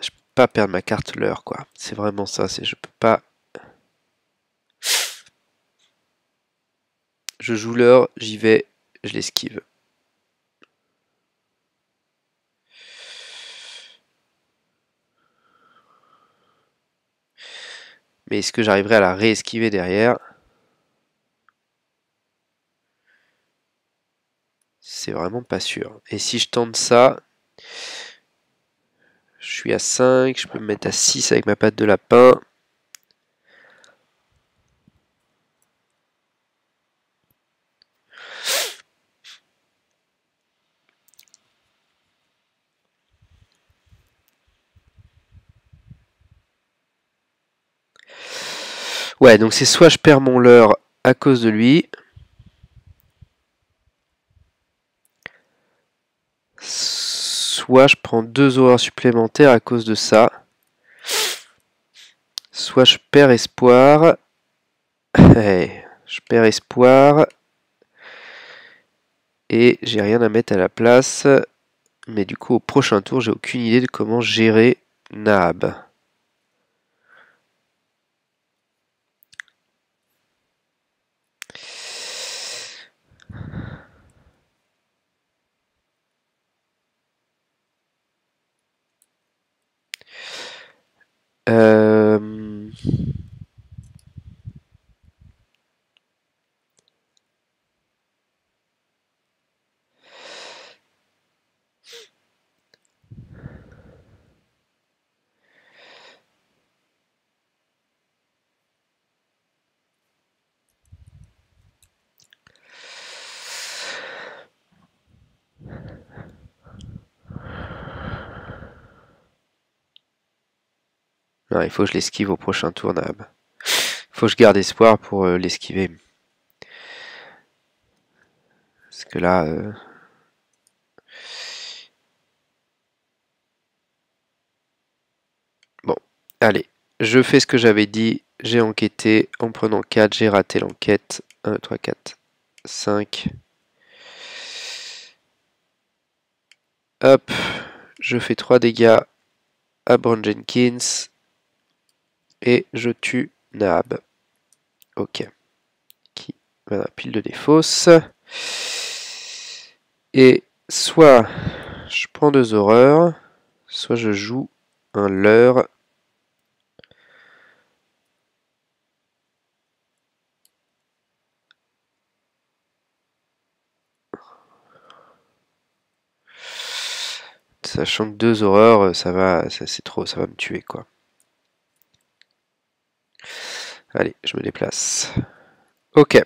Je peux pas perdre ma carte leurre, quoi. C'est vraiment ça, c'est je peux pas. Je joue leurre, j'y vais, je l'esquive. Mais est-ce que j'arriverai à la réesquiver derrière? C'est vraiment pas sûr. Et si je tente ça, je suis à 5, je peux me mettre à 6 avec ma patte de lapin. Ouais, donc c'est soit je perds mon leurre à cause de lui, soit je prends 2 horreurs supplémentaires à cause de ça, soit je perds espoir. Ouais, je perds espoir et j'ai rien à mettre à la place. Mais du coup, au prochain tour, j'ai aucune idée de comment gérer Nahab. Non, il faut que je l'esquive au prochain tour, Nab. Faut que je garde espoir pour l'esquiver. Parce que là... Bon, allez. Je fais ce que j'avais dit. J'ai enquêté. En prenant 4, j'ai raté l'enquête. 1, 2, 3, 4, 5. Hop. Je fais 3 dégâts à Brown Jenkins. Et je tue Nab. Ok. Qui voilà, pile de défausse. Et soit je prends 2 horreurs, soit je joue un leurre. Sachant que 2 horreurs, ça va, c'est trop, ça va me tuer quoi. Allez, je me déplace. Ok.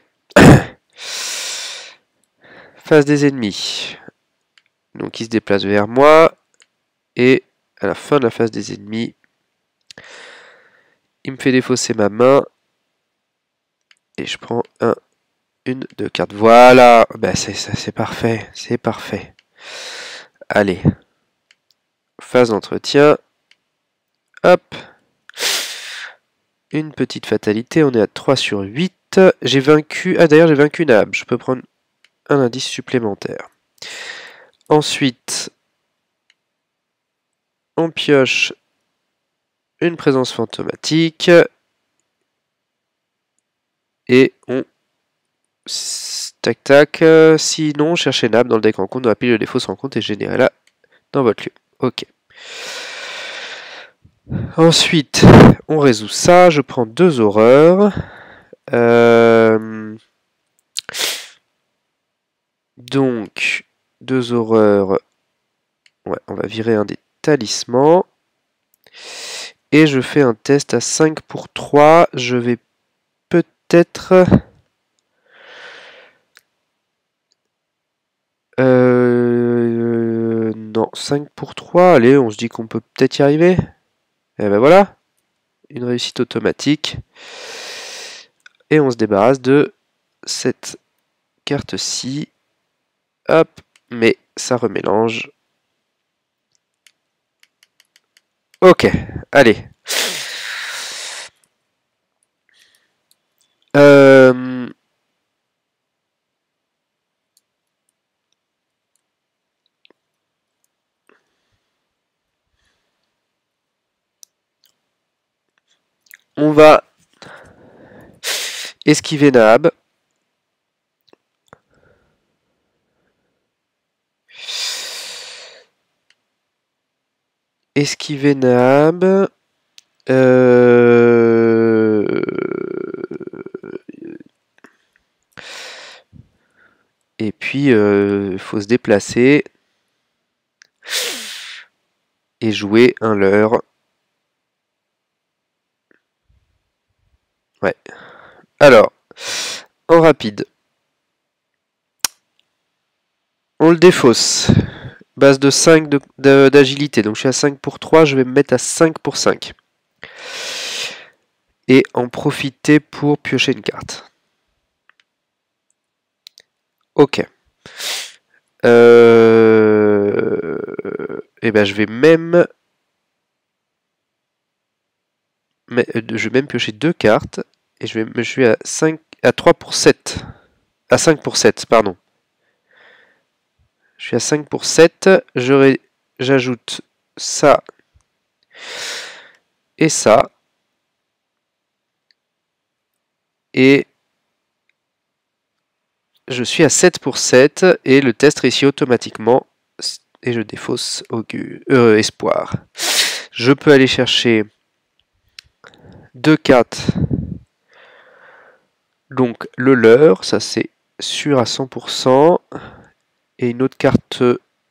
Face des ennemis. Donc il se déplace vers moi. Et à la fin de la phase des ennemis, il me fait défausser ma main. Et je prends une, 2 cartes. Voilà. Ben c'est parfait. C'est parfait. Allez. Phase d'entretien. Hop. Une petite fatalité. On est à 3 sur 8. J'ai vaincu... Ah d'ailleurs j'ai vaincu Nab. Je peux prendre un indice supplémentaire. Ensuite, on pioche une présence fantomatique. Et on... Tac tac. Sinon, cherchez Nab dans le deck rencontre, dans la pile de défausse rencontre et générez-la dans votre lieu. Ok. Ensuite, on résout ça. Je prends 2 horreurs. Donc, 2 horreurs. Ouais, on va virer un des talismans. Et je fais un test à 5 pour 3. Je vais peut-être... non, 5 pour 3. Allez, on se dit qu'on peut peut-être y arriver. Et ben voilà. Une réussite automatique. Et on se débarrasse de cette carte-ci. Hop, mais ça remélange. Ok, allez. On va esquiver Nahab. Esquiver Nahab. Et puis, il faut se déplacer. Et jouer un leurre. Ouais. Alors, en rapide. On le défausse. Base de 5 d'agilité. Donc je suis à 5 pour 3. Je vais me mettre à 5 pour 5. Et en profiter pour piocher une carte. Ok. Et ben je vais même... je vais même piocher 2 cartes. Et je suis à 5... à 3 pour 7. À 5 pour 7, pardon. Je suis à 5 pour 7. J'ajoute ça et ça. Et je suis à 7 pour 7. Et le test réussit automatiquement. Et je défausse espoir. Je peux aller chercher 2 cartes. Donc le leurre, ça c'est sûr à 100%. Et une autre carte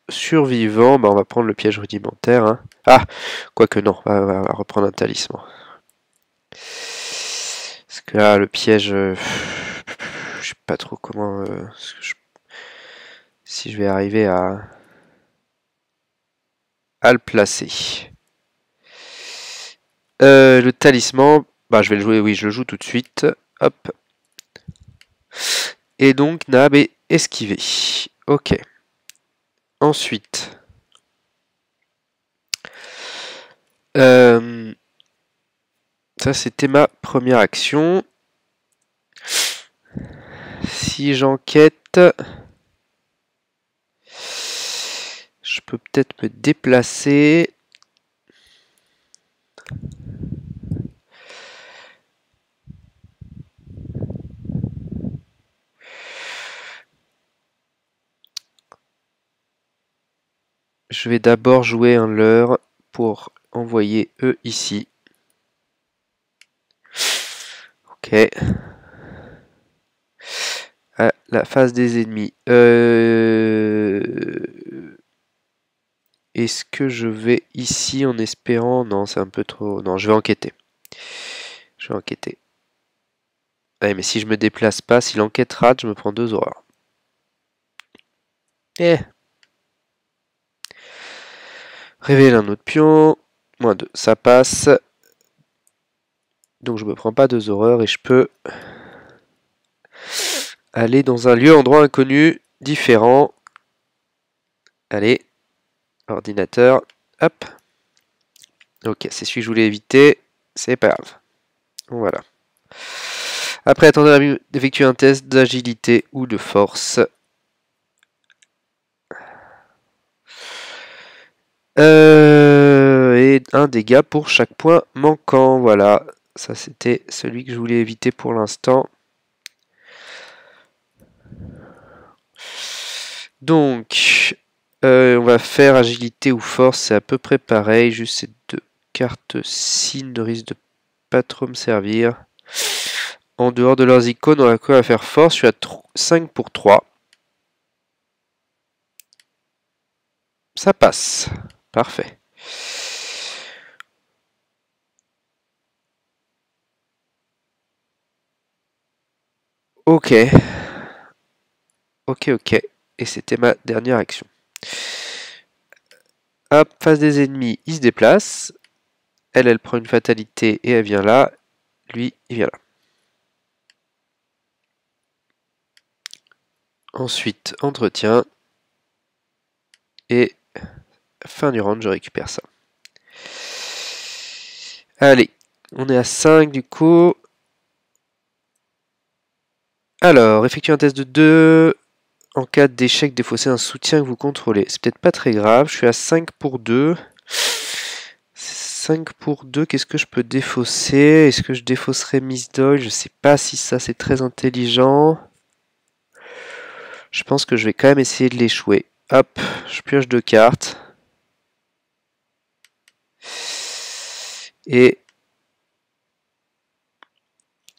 survivant, bah on va prendre le piège rudimentaire. Hein. Ah, quoique non, on va reprendre un talisman. Parce que là, le piège, je sais pas trop comment... si je vais arriver à le placer. Le talisman, bah je vais le jouer, oui, je le joue tout de suite. Hop. Et donc Nab est esquivé. Ok. Ensuite. Ça c'était ma première action. Si j'enquête, je peux peut-être me déplacer. Je vais d'abord jouer un leurre pour envoyer eux ici. Ok. À la face des ennemis. Est-ce que je vais ici en espérant... Non, c'est un peu trop... Non, je vais enquêter. Je vais enquêter. Ouais, mais si je me déplace pas, si l'enquête rate, je me prends 2 horreurs. Eh. Révéler un autre pion. -2. Ça passe. Donc je me prends pas 2 horreurs et je peux aller dans un lieu, endroit inconnu, différent. Allez. Ordinateur. Hop. Ok, c'est celui que je voulais éviter. C'est pas grave. Voilà. Après, attendez d'effectuer un test d'agilité ou de force. Et un dégât pour chaque point manquant. Voilà. Ça, c'était celui que je voulais éviter pour l'instant. Donc, on va faire agilité ou force. C'est à peu près pareil. Juste ces 2 cartes-ci ne risquent de pas trop me servir. En dehors de leurs icônes, on va quoi à faire force. Je suis à 5 pour 3. Ça passe. Parfait. Ok. Ok, ok. Et c'était ma dernière action. Hop, face des ennemis, il se déplace. Elle prend une fatalité et elle vient là. Lui, il vient là. Ensuite, entretien. Et fin du round, je récupère ça. Allez, on est à 5 du coup. Alors, effectuez un test de 2. En cas d'échec, défaussez un soutien que vous contrôlez. C'est peut-être pas très grave. Je suis à 5 pour 2. 5 pour 2, qu'est-ce que je peux défausser? Est-ce que je défausserai Miss Doyle? Je sais pas si ça c'est très intelligent. Je pense que je vais quand même essayer de l'échouer. Hop, je pioche 2 cartes. Et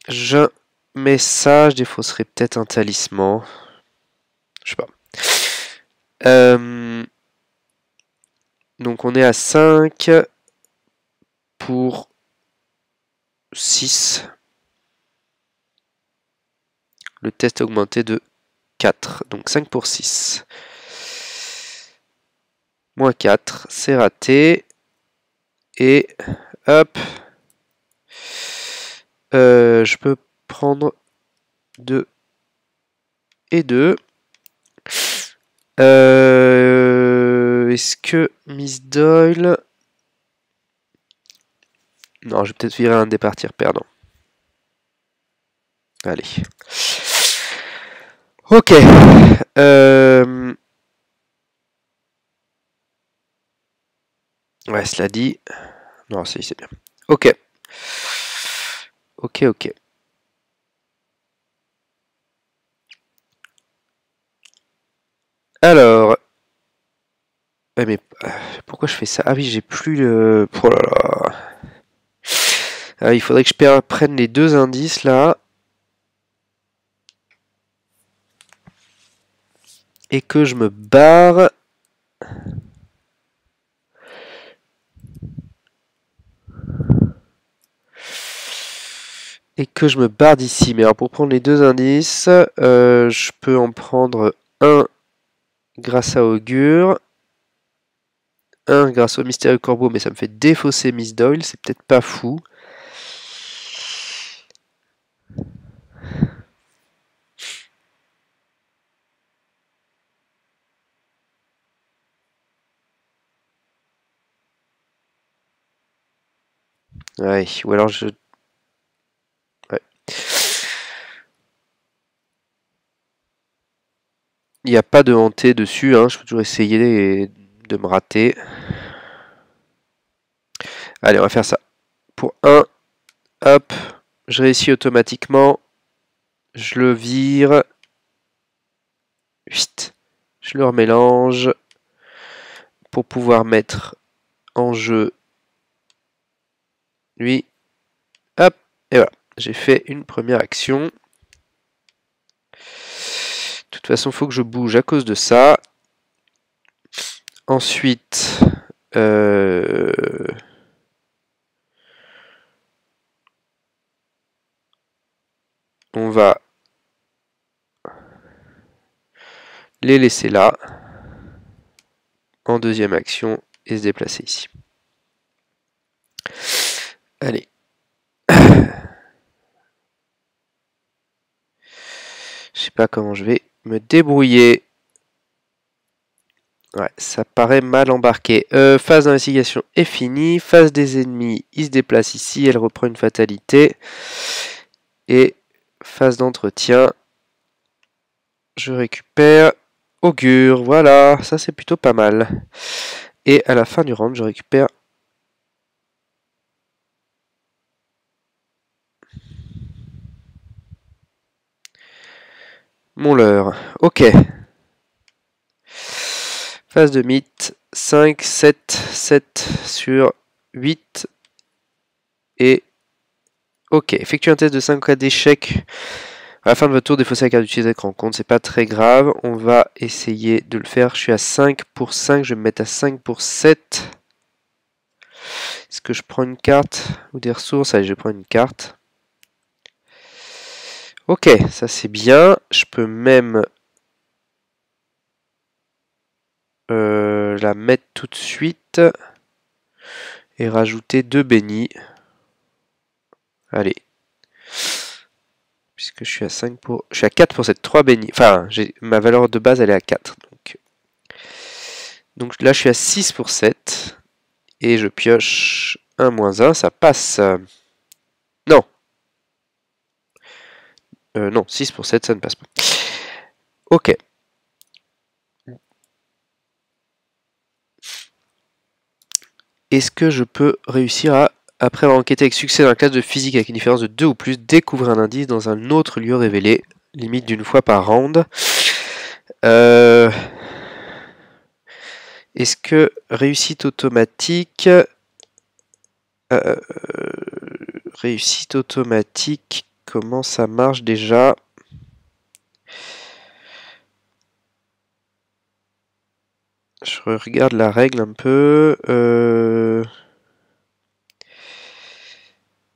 je mets ça, je défausserai peut-être un talisman. Je sais pas. Donc on est à 5 pour 6. Le test a augmenté de 4. Donc 5 pour 6. Moins 4, c'est raté. Et hop. Je peux prendre 2 et 2. Est-ce que Miss Doyle... Non, je vais peut-être virer un des partir perdant. Allez. Ok. Ouais, cela dit... Non, c'est bien. Ok. Ok, ok. Alors... Ouais, mais pourquoi je fais ça? Ah oui, j'ai plus le... Oh là là. Ah, il faudrait que je prenne les 2 indices, là. Et que je me barre... Et que je me barre d'ici. Mais alors pour prendre les 2 indices, je peux en prendre un grâce à Augure. 1 grâce au mystérieux corbeau, mais ça me fait défausser Miss Doyle, c'est peut-être pas fou. Ouais, ou alors je... Ouais. Il n'y a pas de hanté dessus, hein. Je peux toujours essayer de me rater. Allez, on va faire ça. Pour 1, hop, je réussis automatiquement. Je le vire. Vite. Je le remélange pour pouvoir mettre en jeu lui. Hop, et voilà. J'ai fait une première action. De toute façon, il faut que je bouge à cause de ça. Ensuite, on va les laisser là, en deuxième action, et se déplacer ici. Allez. Je sais pas comment je vais me débrouiller. Ouais, ça paraît mal embarqué. Phase d'investigation est finie. Phase des ennemis, il se déplace ici. Elle reprend une fatalité. Et phase d'entretien, je récupère augure. Voilà, ça c'est plutôt pas mal. Et à la fin du round, je récupère mon leurre. Ok. Phase de mythe. 5, 7, 7 sur 8. Et ok, effectue un test de 5 cas d'échec. À la fin de votre tour, défausser la carte d'utiliser écran compte, c'est pas très grave. On va essayer de le faire. Je suis à 5 pour 5, je vais me mettre à 5 pour 7. Est-ce que je prends une carte ou des ressources? Allez, je prends une carte. Ok, ça c'est bien. Je peux même la mettre tout de suite et rajouter 2 bénis. Allez. Puisque je suis à 5 pour... Je suis à 4 pour cette 3 bénis. Enfin, ma valeur de base, elle est à 4. Donc là, je suis à 6 pour 7. Et je pioche 1 moins 1, ça passe. Non. Non, 6 pour 7, ça ne passe pas. Ok. Est-ce que je peux réussir à, après avoir enquêté avec succès dans la classe de physique avec une différence de 2 ou plus, découvrir un indice dans un autre lieu révélé, limite d'une fois par round. Est-ce que réussite automatique... réussite automatique, comment ça marche déjà? Je regarde la règle un peu.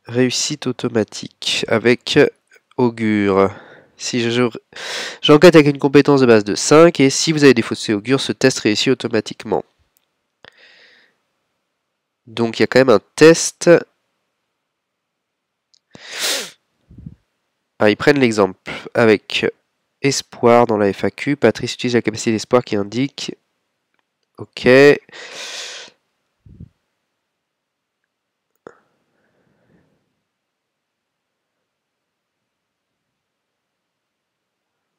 Réussite automatique avec augure. Si j'enquête avec une compétence de base de 5 et si vous avez défaussé augure, ce test réussit automatiquement. Donc il y a quand même un test. Ah, ils prennent l'exemple avec espoir dans la FAQ. Patrice utilise la capacité d'espoir qui indique. Ok.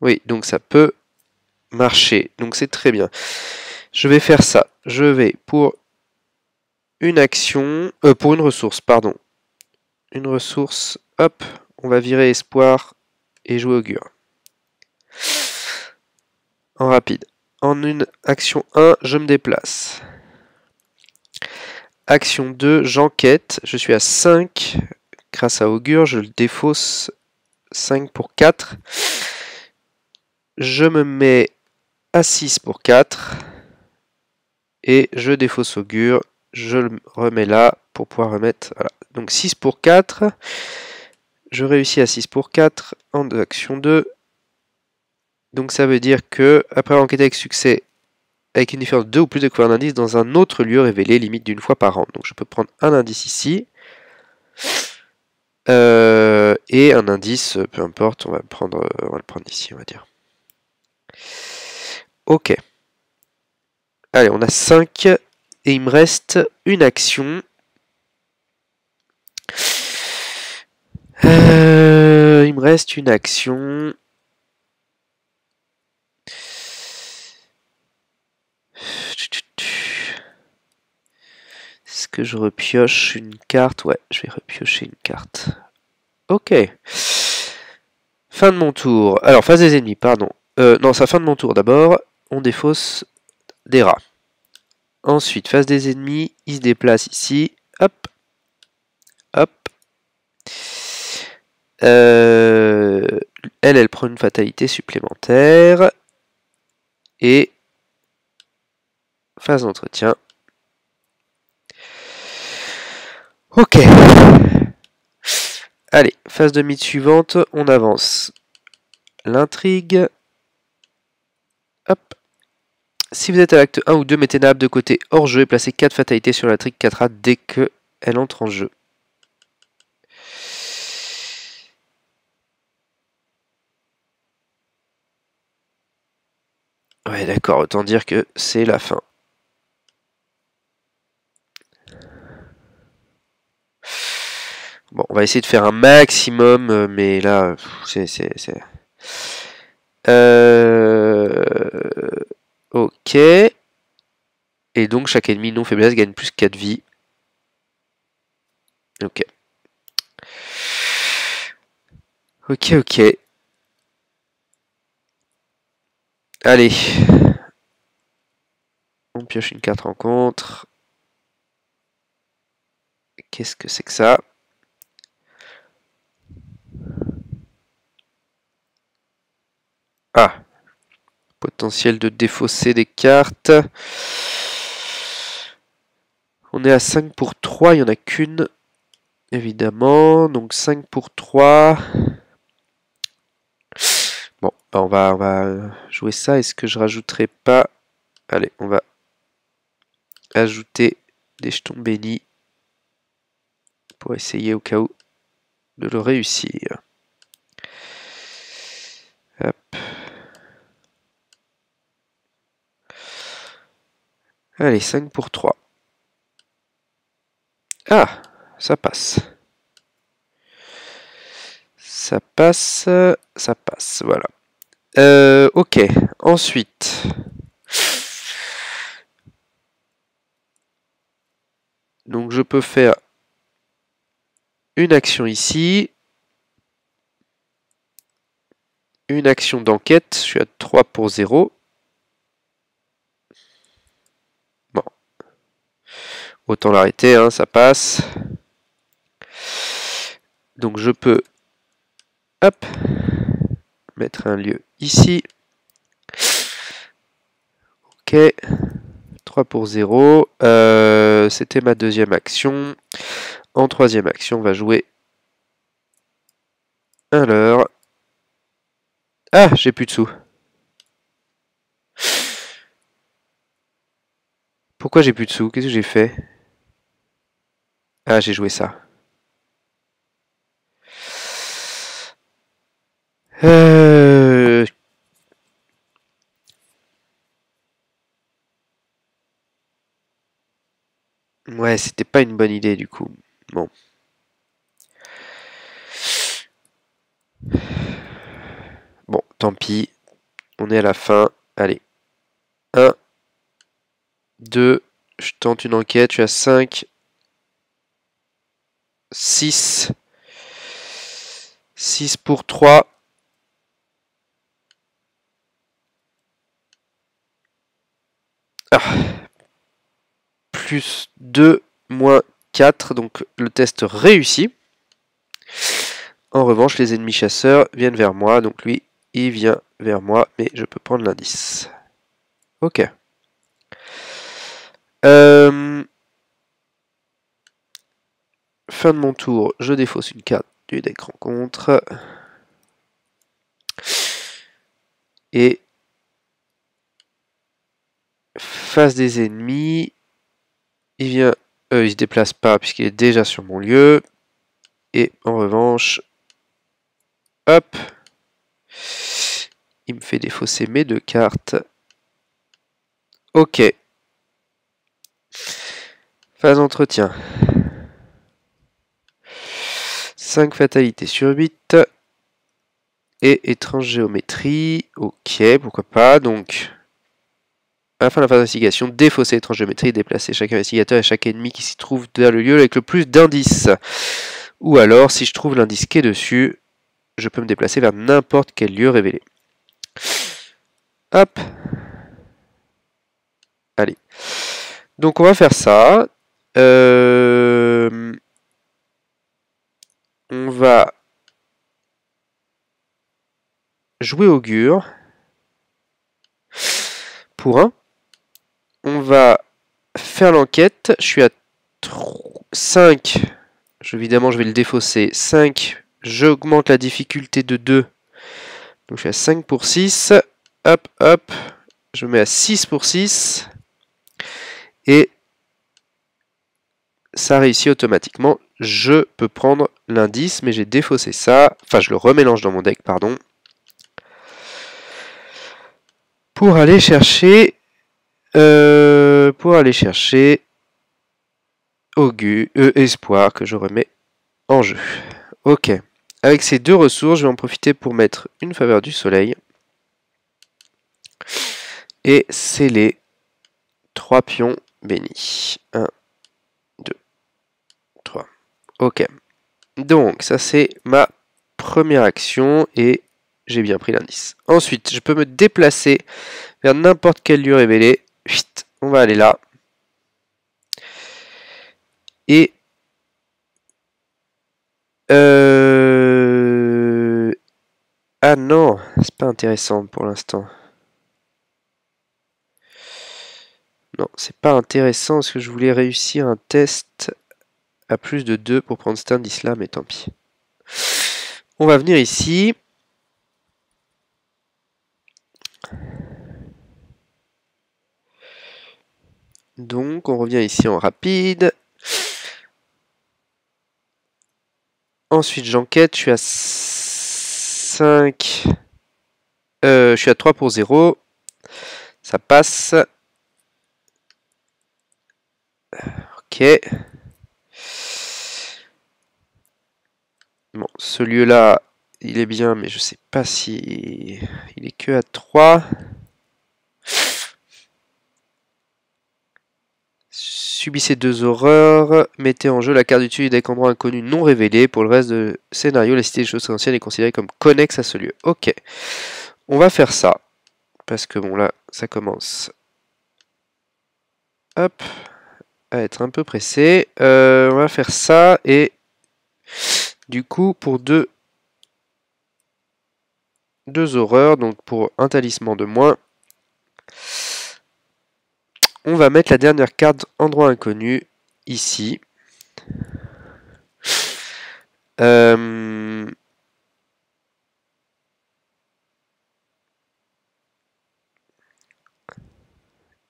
Oui, donc ça peut marcher. Donc c'est très bien. Je vais faire ça. Je vais pour une action, pour une ressource, pardon. Une ressource, hop, on va virer espoir et jouer augure. En rapide. En une action 1, je me déplace. Action 2, j'enquête. Je suis à 5 grâce à augure. Je le défausse 5 pour 4. Je me mets à 6 pour 4. Et je défausse augure. Je le remets là pour pouvoir remettre. Voilà. Donc 6 pour 4. Je réussis à 6 pour 4 en action 2. Donc ça veut dire que, après enquêter avec succès avec une différence de 2 ou plus de couleurs d'indices dans un autre lieu révélé, limite d'une fois par an. Donc je peux prendre un indice ici. Et un indice, peu importe, on va le prendre ici, on va dire. Ok. Allez, on a 5 et il me reste une action. Il me reste une action. Est-ce que je repioche une carte? Ouais, je vais repiocher une carte. Ok. Fin de mon tour. Alors, phase des ennemis, pardon. Non, c'est la fin de mon tour. D'abord, on défausse des rats. Ensuite, phase des ennemis, il se déplace ici. Hop. Hop. Elle prend une fatalité supplémentaire. Et phase d'entretien. Ok. Allez, phase de mythe suivante, on avance. L'intrigue. Hop. Si vous êtes à l'acte 1 ou 2, mettez Nahab de côté hors jeu et placez 4 fatalités sur l'intrigue 4A dès qu'elle entre en jeu. Ouais, d'accord, autant dire que c'est la fin. Bon, on va essayer de faire un maximum, mais là, c'est... Ok. Et donc, chaque ennemi non faiblesse gagne plus 4 vies. Ok. Ok, ok. Allez. On pioche une carte rencontre. Qu'est-ce que c'est que ça? Ah. Potentiel de défausser des cartes. On est à 5 pour 3, il n'y en a qu'une. Évidemment. Donc 5 pour 3. Bon, bah on va jouer ça. Est-ce que je rajouterai pas... Allez, on va ajouter des jetons bénis pour essayer au cas où de le réussir. Hop. Allez, 5 pour 3. Ah, ça passe. Ça passe, voilà. Ok, ensuite... Donc je peux faire une action ici. Une action d'enquête, je suis à 3 pour 0. Bon. Autant l'arrêter, hein, ça passe. Donc je peux, hop, mettre un lieu ici. Ok. 3 pour 0. C'était ma deuxième action. En troisième action, on va jouer un leurre. Ah, j'ai plus de sous. Pourquoi j'ai plus de sous? Qu'est-ce que j'ai fait? Ah, j'ai joué ça. Ouais, c'était pas une bonne idée du coup. Bon. Bon, tant pis. On est à la fin. Allez. 1, 2, je tente une enquête, je suis à 5, 6, 6 pour 3. Ah. Plus 2, moins 4, donc le test réussi. En revanche, les ennemis chasseurs viennent vers moi, donc lui, il vient vers moi, mais je peux prendre l'indice. Ok. Fin de mon tour, je défausse une carte du deck rencontre. Et face des ennemis. Il vient... il se déplace pas puisqu'il est déjà sur mon lieu. Et en revanche... Hop. Il me fait défausser mes 2 cartes. Ok. Phase d'entretien. 5 fatalités sur 8. Et étrange géométrie. Ok, pourquoi pas. Donc, à la fin de la phase d'investigation, défausser étrange géométrie et déplacer chaque investigateur et chaque ennemi qui s'y trouve dans le lieu avec le plus d'indices. Ou alors, si je trouve l'indice qui est dessus, je peux me déplacer vers n'importe quel lieu révélé. Hop. Allez. Donc, on va faire ça. On va jouer augure pour 1. On va faire l'enquête. Je suis à 5. Évidemment, je vais le défausser. 5. J'augmente la difficulté de 2. Donc je suis à 5 pour 6. Hop, hop. Je mets à 6 pour 6. Et ça réussit automatiquement. Je peux prendre l'indice, mais j'ai défaussé ça. Enfin, je le remélange dans mon deck, pardon. Pour aller chercher... espoir que je remets en jeu. Ok. Avec ces 2 ressources, je vais en profiter pour mettre une faveur du soleil. Et sceller 3 pions bénis. 1, 2, 3. Ok. Donc, ça c'est ma première action et j'ai bien pris l'indice. Ensuite, je peux me déplacer vers n'importe quel lieu révélé. Chut, on va aller là. Et... Ah non, c'est pas intéressant pour l'instant. Non, c'est pas intéressant parce que je voulais réussir un test à plus de 2 pour prendre cet indice-là, mais tant pis. On va venir ici. Donc, on revient ici en rapide. Ensuite, j'enquête. Je suis à 5. Je suis à 3 pour 0. Ça passe. Ok. Bon, ce lieu-là, il est bien, mais je sais pas si il est que à 3. Subissez 2 horreurs. Mettez en jeu la carte du dessus du deck endroit inconnu non révélé. Pour le reste du scénario, la cité des choses anciennes est considérée comme connexe à ce lieu. Ok. On va faire ça. Parce que bon, là, ça commence. Hop. À être un peu pressé. On va faire ça. Et du coup, pour 2 horreurs, donc pour un talisman de moins, on va mettre la dernière carte endroit inconnu ici.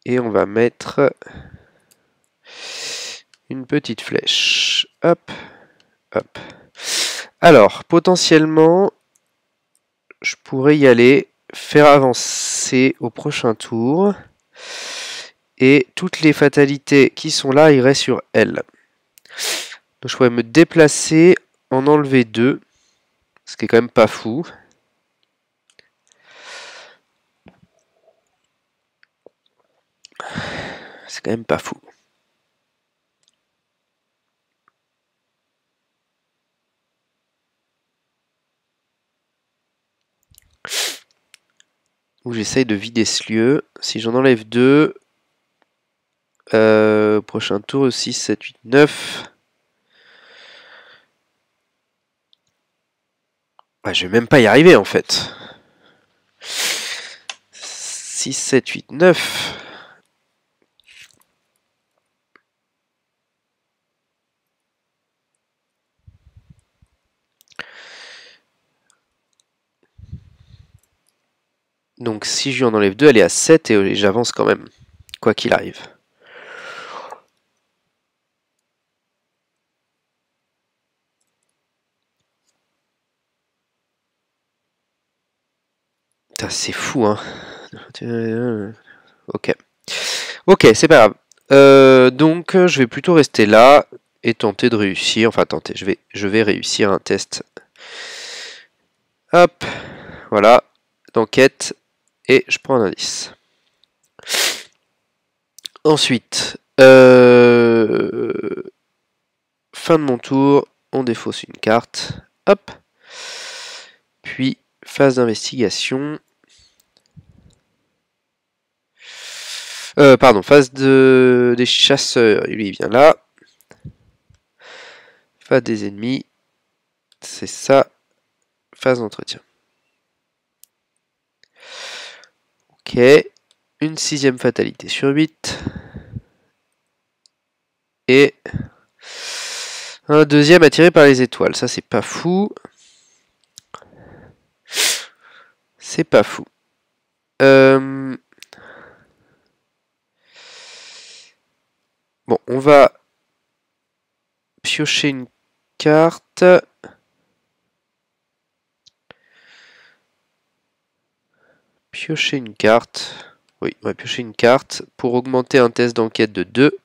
Et on va mettre une petite flèche. Hop, hop. Alors, potentiellement, je pourrais y aller, faire avancer au prochain tour. Et toutes les fatalités qui sont là iraient sur elle. Donc je pourrais me déplacer, en enlever 2. Ce qui est quand même pas fou. C'est quand même pas fou. Où j'essaye de vider ce lieu. Si j'en enlève 2, prochain tour, 6, 7, 8, 9. Ouais, je vais même pas y arriver en fait. 6, 7, 8, 9. Donc si je lui en enlève 2, elle est à 7 et j'avance quand même. quoi qu'il arrive. C'est fou, hein. Ok. Ok, c'est pas grave. Donc, je vais plutôt rester là et tenter de réussir. Enfin, tenter. Je vais réussir un test. Hop. Voilà. D'enquête. Et je prends un indice. Ensuite, fin de mon tour. On défausse une carte. Hop. Puis, phase d'investigation. Pardon, phase des chasseurs. Lui, il vient là. Phase des ennemis. C'est ça. Phase d'entretien. Ok. Une 6e fatalité sur 8. Et un 2e attiré par les étoiles. Ça, c'est pas fou. C'est pas fou. Bon, on va piocher une carte. Piocher une carte. Oui, on va piocher une carte pour augmenter un test d'enquête de 2.